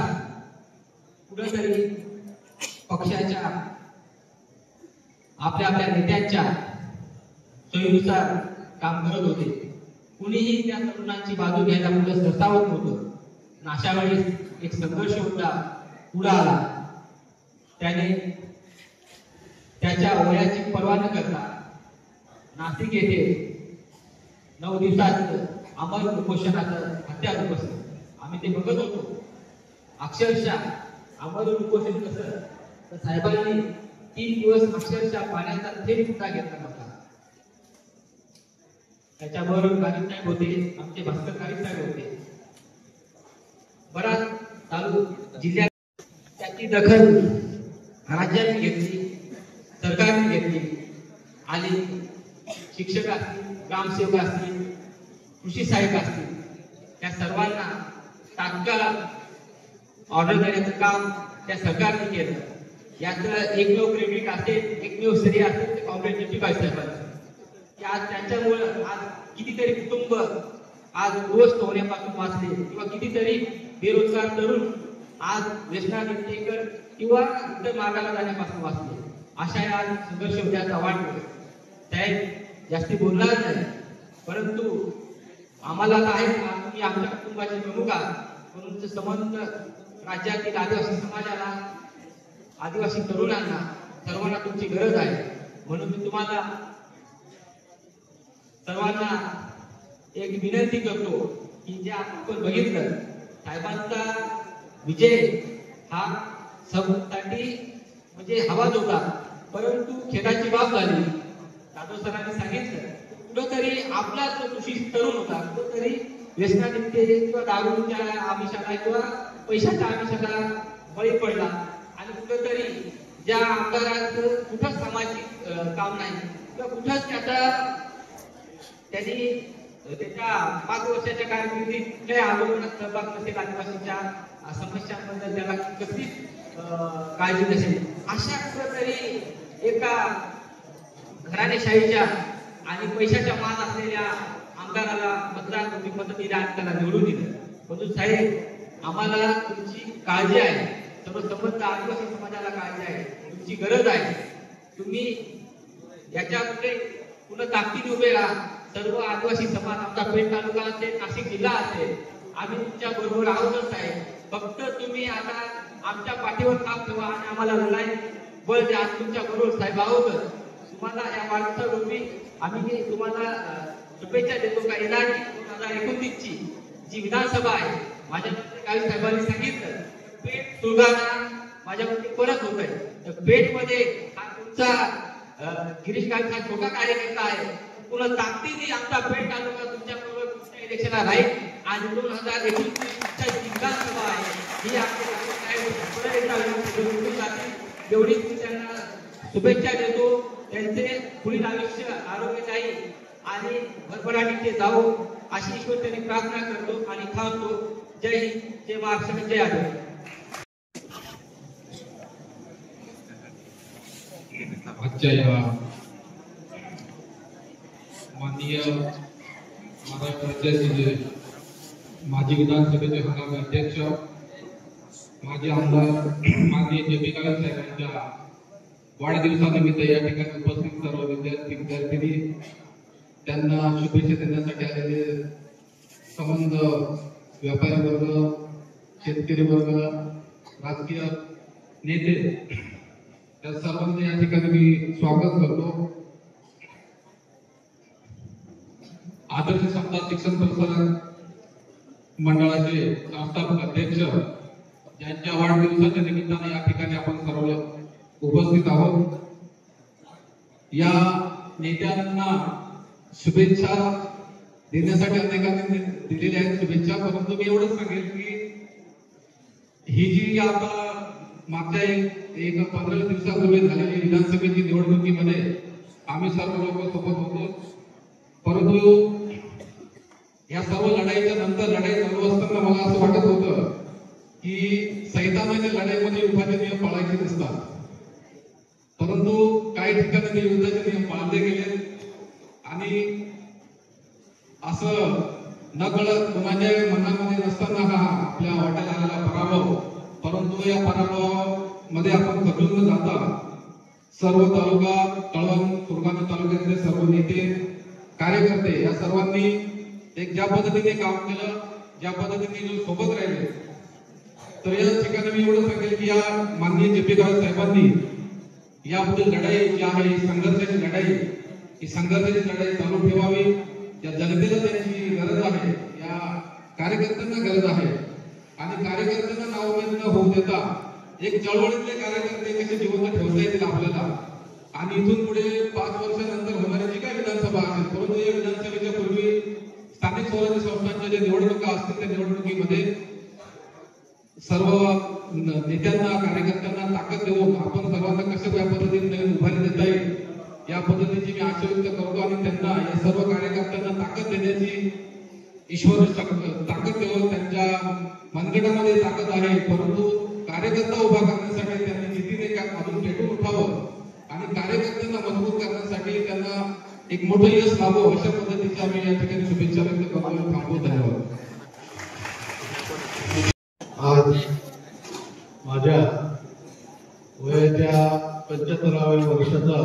कुठेतरी पक्षाच्या आपल्या नेत्यांच्या सोयीनुसार काम करत होते। कुणीही त्या तरुणांची बाजू घ्यायला पुढे सरसावत नव्हतं। अशा वेळेस एक संघर्ष होता पुढे आला, त्याने त्याच्या वयाची पर्वा न करता नाशिक येथे 9 दिवसात अमर उपोषणाचं हत्यार बसलं। आम्ही ते बघत होतो, अक्षरशः अमर उपोषण कसं तर साहेबांनी 3 दिवस अक्षरशः पाण्याचा थेंब सुद्धा घेतला नव्हता। त्याच्याबरोबर गावित साहेब होते, आमचे भास्कर गावित साहेब होते। बराच तालुका जिल्ह्यात त्याची दखल राज्याने घेतली, सरकारने घेतली आणि शिक्षक असतील, ग्रामसेवक असतील, कृषी सहाय्यक असतील, त्या सर्वांना तात्काळ ऑर्डर देण्याचं काम त्या सरकारने केलं। याचं एकमेव क्रेडिट असेल, एकमेव श्रेय असेल ते कॉम्रेड JP गावित साहेबांचं। आज त्यांच्यामुळे आज कितीतरी कुटुंब आज उद्ध्वस्त होण्यापासून वाचले, किंवा कितीतरी बेरोजगार तरुण आज व्यसनाधीन किंवा इतर मार्गाला जाण्यापासून वाचले। अशा या संघर्ष होत्याचा वाटतो साहेब जास्ती बोलणार नाही, परंतु आम्हाला काय तुम्ही आमच्या कुटुंबाचे प्रमुख आहात, म्हणून संबंध राज्यातील आदिवासी समाजाला, आदिवासी तरुणांना सर्वांना तुमची गरज आहे। म्हणून मी तुम्हाला सर्वांना एक विनंती करतो की जे आपण बघितलं साहेबांचा विजय हा सबसाठी म्हणजे हवाच होता, परंतु खेदाची बाब झाली। जाधव सरांनी सांगितलं कुठेतरी आपला जो सुशिक्षित तरुण होता कुठेतरी व्यसनाधीनते किंवा दारूच्या आमिषाला किंवा पैशाच्या आमिषाला बळी पडला आणि आणि कुठंतरी ज्या आमदाराचं कुठंच सामाजिक काम नाही किंवा कुठंच त्यांनी त्याच्या 5 वर्षाच्या कारकिर्दीत कुठल्याही आंदोलनात सहभाग नसेल, आदिवासींच्या समस्यांबद्दल त्याला कसलीच काळजी नसेल, अशा कुठंतरी एका घराणेशाहीच्या आणि पैशाच्या मान असलेल्या आमदाराला मत दिले आणि त्याला निवडून दिलं. परंतु साहेब, आम्हाला तुमची काळजी आहे, सर्व संबंध आदिवासी समाजाला काळजी आहे, तुमची गरज आहे. तुम्ही याच्यापुढे पुन्हा ताकदीने उभे राहा. सर्व आदिवासी समाज, आमचा पेठ तालुका असेल, नाशिक जिल्हा असेल, आम्ही तुमच्या बरोबर आहोतच आहे. फक्त तुम्ही आता आमच्या पाठीवर काम ठेवा आणि आम्हाला लढाई बळ द्या. तुमच्या बरोबर साहेब आहोतच. तुम्हाला या वाटचालीरूपी आम्ही तुम्हाला शुभेच्छा देतो. का येणारी 2029 ची जी विधानसभा आहे, माझ्या काही साहेबांनी सांगितलं पेठ सुलगाणा माझ्या मते परत होत आहे. तर पेठ मध्ये हा तुमचा गिरीश गावित हा छोटा कार्यकर्ता आहे. पुन्हा ताकदीने आमचा पेठ तालुका तुमच्या बरोबर तुमच्या इलेक्शनला राहील आणि 2029 ची विधानसभा आहे ही एवढी त्यांना शुभेच्छा देतो. त्यांचे पुढील आयुष्य आरोग्यदायी आणि भरभराटीचे जावो अशी ईश्वर त्यांनी प्रार्थना करतो आणि थांबतो. जय हिंद, जय महाराष्ट्र, जय आदिवासी. आजच्या या माननीय महाराष्ट्र राज्याचे माजी विधानसभेचे हंगामी अध्यक्ष, माजी आमदार माननीय जे.पी. गावित साहेबांच्या वाढदिवसानिमित्त या ठिकाणी उपस्थित सर्व विद्यार्थी त्यांना शुभेच्छा देण्यासाठी आलेले संबंध व्यापारी वर्ग, शेतकरी वर्ग, राजकीय नेते, त्या सर्वांचे या ठिकाणी मी स्वागत करतो. आदर्श समता शिक्षण प्रसारक मंडळाचे संस्थापक अध्यक्ष यांच्या वाढदिवसाच्या निमित्ताने या ठिकाणी आपण सर्व उपस्थित आहोत. या नेत्यांना शुभेच्छा देण्यासाठी अनेकांनी दिलेल्या आहेत शुभेच्छा. परंतु मी एवढंच सांगेल की ही जी आता मागच्या एक 15 दिवसापूर्वी झालेली विधानसभेची निवडणुकीमध्ये आम्ही सर्व लोक सोबत होतो. परंतु या सर्व लढाईच्या नंतर लढाई चालू असताना मला असं वाटत होतं की सैतानाच्या लढाईमध्ये युद्धाचे नियम पाळायचे नसतात. परंतु काही ठिकाणी ते युद्धाचे नियम पाळले गेले आणि असं न कळत कोणाच्या मनामध्ये नसताना हा आपल्या वाट्याला आलेला पराभव, परंतु या पराभवामध्ये आपण खचून न जाता सर्व तालुका कळवण सुरगाणा तालुक्यातले सर्व नेते कार्यकर्ते या सर्वांनी एक ज्या पद्धतीने काम केलं, ज्या पद्धतीने सोबत राहिले, तर या ठिकाणी मी एवढं सांगेल की या माननीय जे.पी. गावित साहेबांनी यापुढे लढाई जी आहे ही संघर्षाची लढाई, ही संघर्षाची लढाई चालू ठेवावी. या जनतेला त्यांची गरज आहे, या कार्यकर्त्यांना गरज आहे आणि कार्यकर्त्यांना नावमेद न होऊ देता एक चळवळीतले कार्यकर्ते कसे जिवंत ठेवता येतील आपल्याला आणि इथून पुढे 5 वर्षानंतर होणारी जी काही विधानसभा असेल, परंतु या विधानसभेच्या पूर्वी स्थानिक स्वराज्य संस्थांच्या ज्या निवडणुका असतील त्या निवडणुकीमध्ये सर्व नेत्यांना कार्यकर्त्यांना ताकद देऊन आपण सर्वांना कसं या पद्धतीने नवीन उभारी देता येईल या पद्धतीची मी आशा व्यक्त करतो आणि त्यांना या सर्व कार्यकर्त्यांना ताकद देण्याची ईश्वर ताकद देऊन त्यांच्या मनगटामध्ये ताकद आहे. परंतु कार्यकर्ता उभा करण्यासाठी त्यांनी जिद्दीने अजून पेटून उठावं आणि कार्यकर्त्यांना मजबूत करण्यासाठी त्यांना एक मोठं यश लाभो अशा पद्धतीची आम्ही या ठिकाणी शुभेच्छा व्यक्त करतो. थांबतो. धन्यवाद. आज माझ्या वयाच्या 75व्या वर्षाचा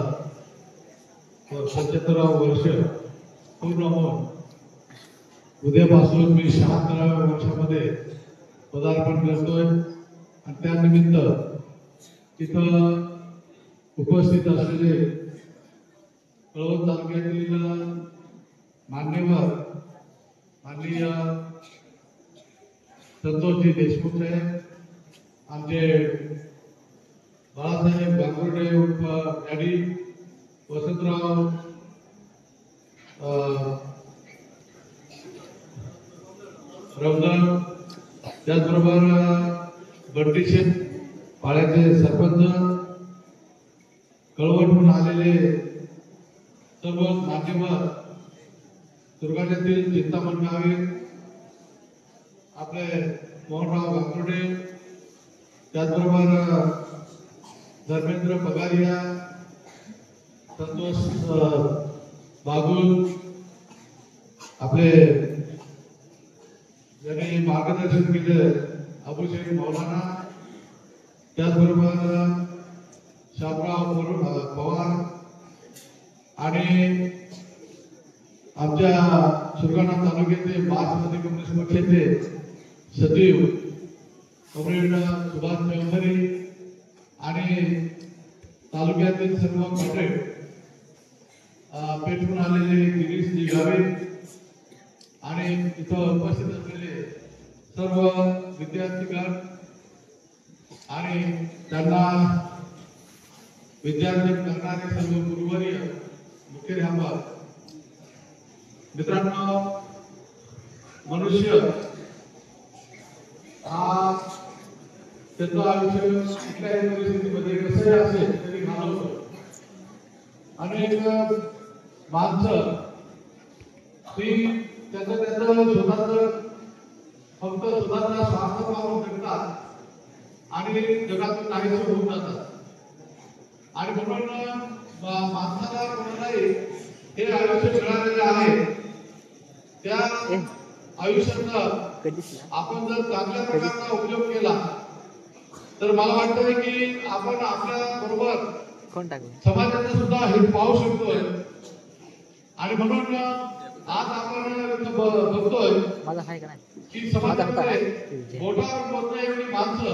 75वं वर्ष पूर्ण होऊन उद्यापासून मी 76व्या वर्षामध्ये पदार्पण करतोय आणि त्यानिमित्त तिथं उपस्थित असलेले कळवण तालुक्यातील मान्यवर माननीय संतोषजी देशमुख साहेब, आमचे बाळासाहेब गांगुर्डे उर्फ डॅडी, वसंतराव रमजान, त्याचबरोबर बंटी शेठ पाड्याचे सरपंच, कळवणहून आलेले सर्व मान्यवर, सुरगाण्यातील चिंतामण गावे, आपले मोहनराव गांगुर्डे, त्याचबरोबर धर्मेंद्र पगारिया, संतोष बागुल, आपले ज्यांनी मार्गदर्शन केले अबुशेख मौलाना, त्याचबरोबर शामराव पवार आणि आमच्या सुरगाणा तालुक्याचे मार्क्सवादी कम्युनिस्ट पक्षाचे सचिव कॉम्रेड सुभाष चौधरी आणि तालुक्यातील सर्व कॉम्रेड, पेटून आलेले गिरीश निगावे आणि इथं उपस्थित असलेले सर्व विद्यार्थीगण आणि त्यांना विद्यार्थी करणारे सर्व गुरुवर्य, मुख्याध्यापक, मित्रांनो, मनुष्य हा त्याचं आयुष्य कुठल्याही परिस्थितीमध्ये कसंही असेल तरी घालवतो. अनेक माणसं ती त्याचं स्वतःच फक्त स्वतःचा स्वार्थ पाहून करतात आणि जगातून नाहीसे होऊन जातात. आणि म्हणून माणसाला कोणालाही हे आयुष्य मिळालेले आहे, त्या आयुष्याचा आपण जर चांगल्या प्रकारचा उपयोग केला तर मला वाटतंय की आपण आपल्या बरोबर समाजाचं सुद्धा हित पाहू शकतोय. आणि म्हणून आज आपण बघतोय की समाजामध्ये मोठ्यावर मोठ्या एवढी माणसं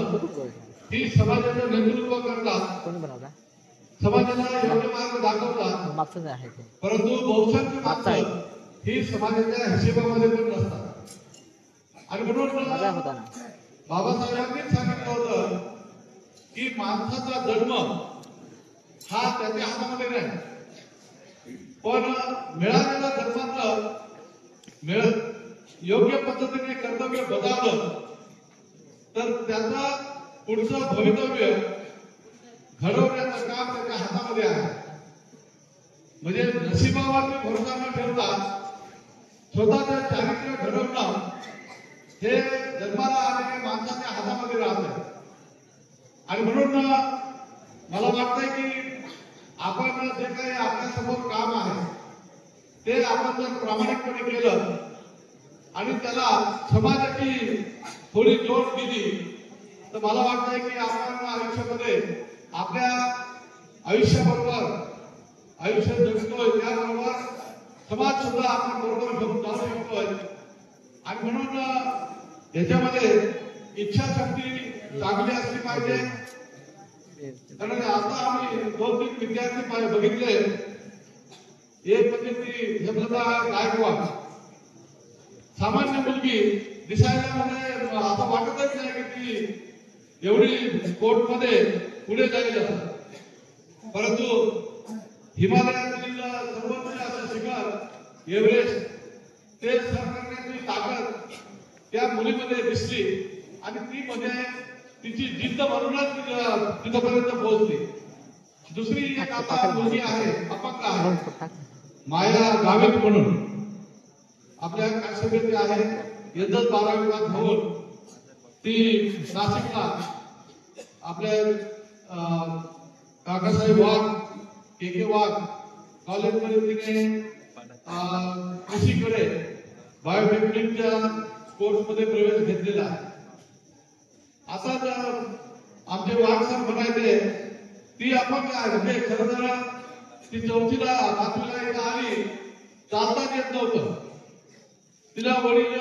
ही समाजाचं नेतृत्व करतात, समाजाला योग्य मार्ग दाखवतात, परंतु बहुसंख्य माणसं ही समाजाच्या हिशेबामध्ये पण नसतात. आणि म्हणून बाबासाहेबांनी सांगितलं होतं की माणसाचा जन्म हा त्याच्या हातामध्ये नाही, पण मिळालेल्या जन्माचं योग्य पद्धतीने कर्तव्य बजावलं तर त्याचं पुढचं भवितव्य घडवण्याचं काम त्याच्या हातामध्ये आहे. म्हणजे नशिबावरती भरोसा न ठेवता स्वतःचं चारित्र्य घडवणं हे जन्माला आलेल्या माणसाच्या हातामध्ये राहत. आणि म्हणून मला वाटतंय की आपण जे काही आपल्या समोर काम आहे ते आपण जर प्रामाणिकपणे केलं आणि त्याला समाजाची थोडी जोड दिली तर मला वाटतंय की आपण आयुष्यामध्ये आपल्या आयुष्याबरोबर आयुष्य जगतोय, त्याबरोबर समाज सुद्धा आपण बरोबर घेऊन जाऊ शकतोय. आणि म्हणून याच्यामध्ये इच्छाशक्ती चांगली असली पाहिजे. कारण आता आम्ही 2-3 विद्यार्थी बघितले. एक म्हणजे ती हेमलता गायकवाड, सामान्य मुलगी, दिसायला म्हणजे असं वाटतच नाही की ती एवढी कोर्टमध्ये पुढे जाईल असं. परंतु हिमालयातील सर्वोच्च असं शिखर एव्हरेस्ट ते सर करण्याची ताकद त्या मुलीमध्ये दिसली आणि ती म्हणजे तिची जिद्द म्हणूनच तिथपर्यंत पोहोचली. दुसरी एक आता मुलगी आहे, अपंग आहे, माया गावित म्हणून, आपल्या काश्मीरची आहे, इज्जत 12वी पास होऊन ती नाशिकला आपल्या काकासाहेब वाघ, के वाघ कॉलेजमध्ये तिने कृषीकडे बायोटेक्निकच्या कोर्समध्ये प्रवेश घेतलेला आहे. आता आमचे वाघ सर म्हणायचे ती अपंग आहे, म्हणजे खरं तर ती 4वीला 5वीला एकदा आली, चालताच येत नव्हतं. तिला वडील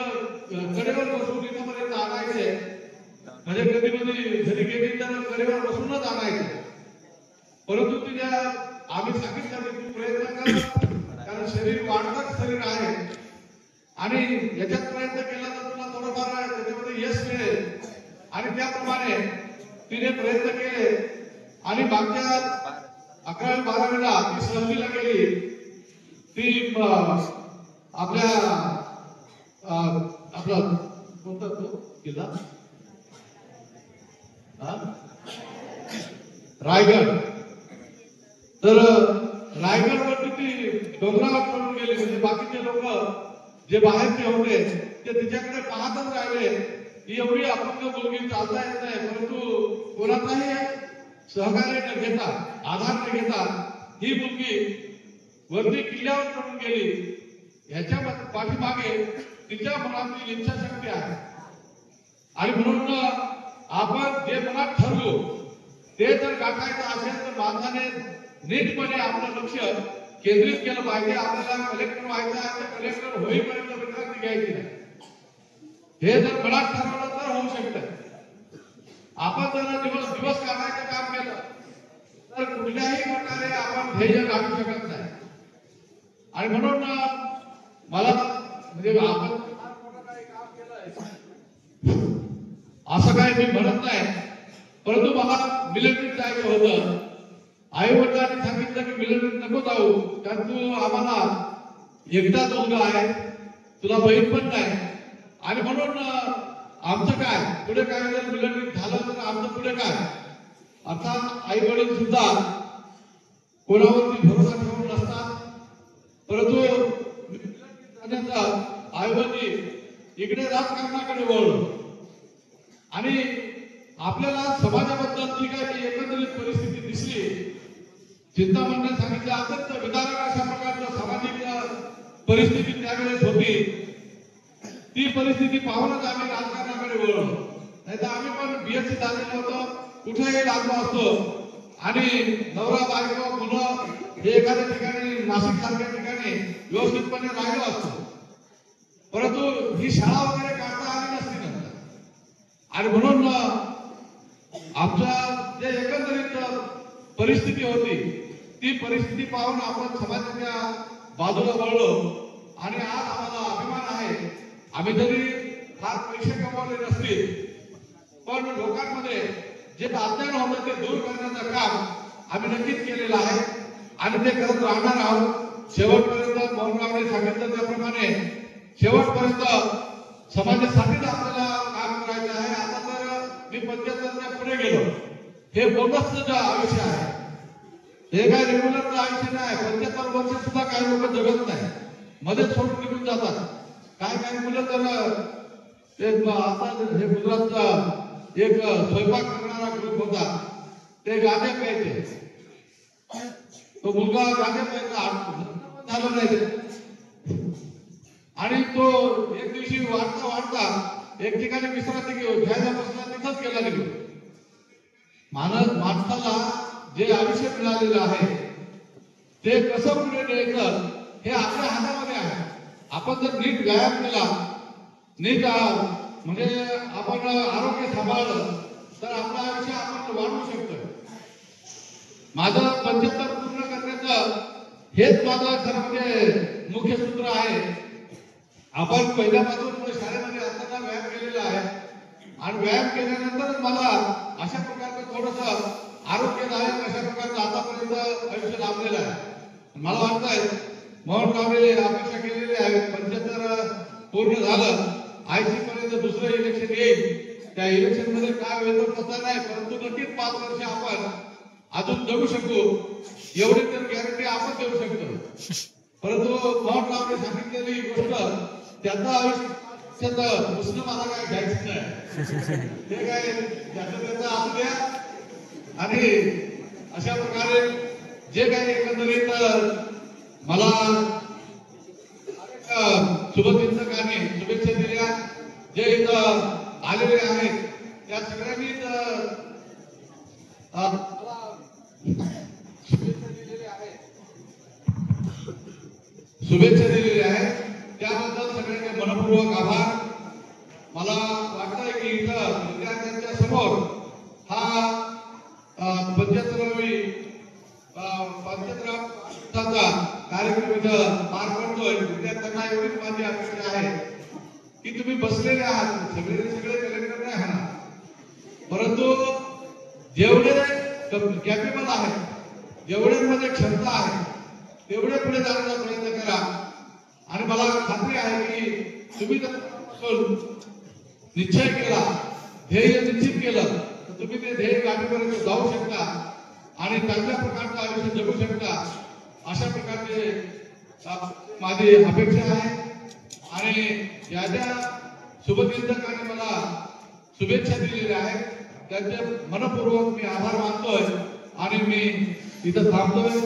कडेवर बसून इथपर्यंत आणायचे, म्हणजे कधी कधी घरी गेली तर कडेवर बसूनच आणायचे. परंतु तिला आम्ही सांगितलं की तू प्रयत्न कर, कारण शरीर वाढतच शरीर आहे आणि याच्यात प्रयत्न केला तर तुला थोडंफार त्याच्यामध्ये यश मिळेल. आणि त्याप्रमाणे तिने प्रयत्न केले आणि मागच्या 11वी 12वीला ती सहलीला गेली. ती आपल्या आपला कोणता किल्ला रायगड, तर रायगडवरती ती डोंगरावर चढून गेली. म्हणजे बाकीचे लोक जे बाहेरचे होते ते तिच्याकडे पाहतच राहिले. ही एवढी अपंग मुलगी चालता येत नाही, परंतु कोणाचाही सहकार्य न घेता, आधार न घेता ही मुलगी वरती किल्ल्यावर चढून गेली. याच्या पाठीमागे तिच्या मनातील इच्छाशक्ती आहे. आणि म्हणून आपण जे मनात ठरलो ते जर गाठायचं असेल तर माणसाने नीटपणे आपलं लक्ष केंद्रित केलं पाहिजे. आपल्याला कलेक्टर व्हायचं आहे तर कलेक्टर होईपर्यंत विश्रांती घ्यायची नाही. हे जर मनात ठरवलं तर होऊ शकतं. आपण जर दिवस काढायचं काम केलं तर कुठल्याही प्रकारे आपण ध्येय गाठू शकत नाही. आणि म्हणून मला म्हणजे आपण असं काय मी म्हणत नाही, परंतु मला मिलिटरीत जायचं होतं. आई वडिलांनी सांगितलं की मिलिटरीत नको जाऊ, कारण तू आम्हाला एकटाच मुलगा आहे, तुला बहीण पण नाही. आणि म्हणून आमचं काय पुढे काय जर मिलिटरीत झालं तर आमचं पुढे काय. अर्थात आई वडील सुद्धा कोणावरती भरोसा ठेवून नसतात, परंतु जाण्याचा ऐवजी इकडे राजकारणाकडे वळलो. आणि आपल्याला समाजाबद्दल जी काही एकंदरीत परिस्थिती दिसली, चिंतामणने सांगितलं अत्यंत विदारक अशा प्रकारच्या सामाजिक परिस्थिती त्यावेळेस होती. ती परिस्थिती पाहूनच आम्ही राजकारणाकडे वळलो. नाही तर आम्ही पण बीएससी झालेलो होतो, कुठेही लागलो असतो. आणि नवरा बायको मुलं हे एखाद्या ठिकाणी नाशिक सारख्या ठिकाणी व्यवस्थितपणे राहिलो असतो, परंतु ही शाळा वगैरे काढता आली नसती नंतर. आणि म्हणून आमच्या जे एकंदरीत परिस्थिती होती ती परिस्थिती पाहून आपण समाजाच्या बाजूला वळलो. आणि आज आम्हाला अभिमान आहे, आम्ही जरी फार पैसे कमवले नसतील पण लोकांमध्ये जे अज्ञान होतं ते दूर करण्याचं काम आम्ही नक्कीच केलेलं आहे आणि ते करत राहणार आहोत. शेवटपर्यंत मोहनरावने सांगितलं त्याप्रमाणे शेवटपर्यंत समाजासाठीच आपल्याला काम करायचं आहे. आता तर मी 75च्या पुढे गेलो, हे बोनसचं आयुष्य आहे, हे काय रेग्युलरचं आयुष्य नाही. 75 वर्ष सुद्धा काही लोक जगत नाही, मध्ये सोडून निघून जातात. काही मुलं तर आता हे गुजरातचा एक स्वयंपाक करणारा ग्रुप होता, ते गांजा प्यायचे. तो मुलगा गांजा प्यायचा झालं नाही. आणि तो एक दिवशी वाढता एक ठिकाणी विश्रांती घ्यायला बसला, तिथंच गेला निघून. माणसाला जे आयुष्य मिळालेलं आहे ते कसं पुढे न्यायचं हे आपल्या हातामध्ये आहे. आपण जर नीट व्यायाम केला, नीट म्हणजे आपण आरोग्य सांभाळलं तर आपलं आयुष्य आपण वाढवू शकतो. माझं 75 पूर्ण करण्याचं हेच माझं खरं म्हणजे मुख्य सूत्र आहे. आपण पहिल्यापासून शाळेमध्ये असताना व्यायाम केलेला आहे आणि व्यायाम केल्यानंतर मला अशा प्रकारचं थोडंसं आरोग्यदायक अशा प्रकारचं आतापर्यंत आयुष्य लाभलेलं आहे. मला वाटतंय मोहनरावने अपेक्षा केलेली आहे 75 पूर्ण झालं, IC पर्यंत दुसरं इलेक्शन येईल. त्या इलेक्शन मध्ये काय होईल पता नाही, परंतु नक्कीच 5 वर्ष आपण अजून जगू शकू एवढी तर गॅरंटी आपण देऊ शकतो. परंतु मोहनरावने सांगितलेली गोष्ट त्याचं आयुष्य दुसरं मला काय घ्यायचं नाही, ते काय त्याचं त्याचं असू द्या. आणि अशा प्रकारे जे काही एकंदरीत मला शुभचिंतकांनी शुभेच्छा दिल्या, जे इथं आलेले आहेत त्या सगळ्यांनीच शुभेच्छा दिलेल्या आहेत. त्याबद्दल सगळ्यांचे मनपूर्वक आभार. मला वाटतंय की इथं विद्यार्थ्यांच्या समोर हा 75वी पंचक्रामचा कार्यक्रम इथं पार पडतोय. विद्यार्थ्यांना एवढीच माझी अपेक्षा आहे की तुम्ही बसलेले आहात, सगळे कलेक्टर नाही होणार, परंतु जेवढे कॅपेबल आहेत, जेवढ्यांमध्ये क्षमता आहे तेवढे पुढे जाण्याचा प्रयत्न करा. आणि मला खात्री आहे की तुम्ही जर निश्चय केला, ध्येय निश्चित केलं तर तुम्ही ते ध्येय गाठीपर्यंत जाऊ शकता. आणि चांगल्या प्रकारचं आयुष्य जगू शकता अशा प्रकारचे माझी अपेक्षा आहे. आणि या ज्या शुभचिंतकांनी मला शुभेच्छा दिलेल्या आहेत त्यांचे मनपूर्वक मी आभार मानतोय आणि मी इथं थांबतोय.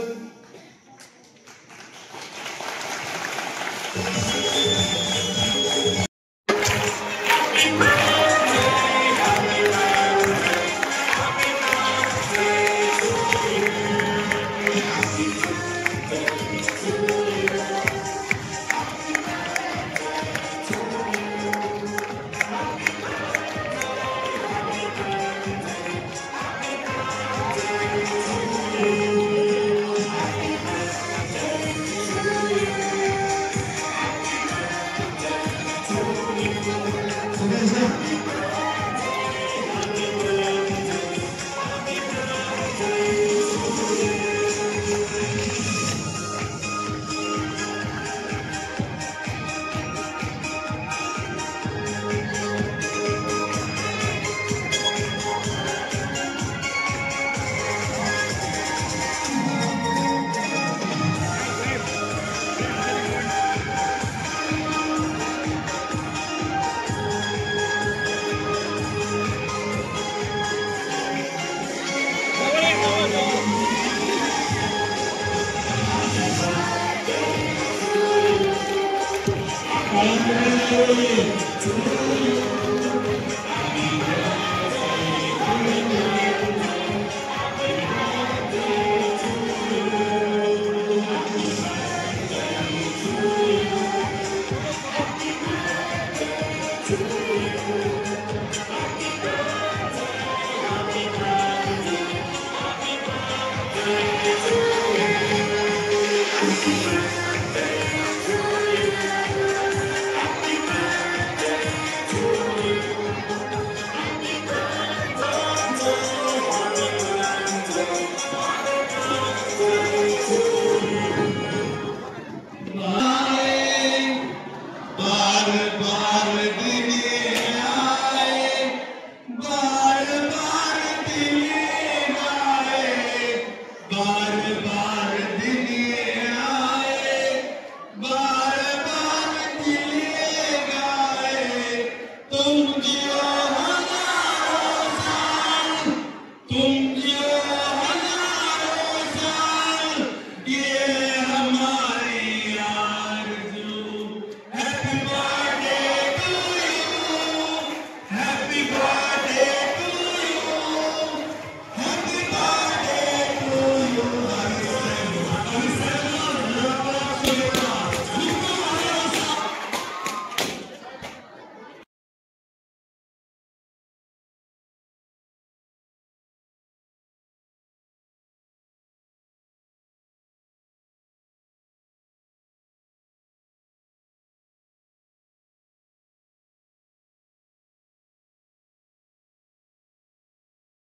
Thank you.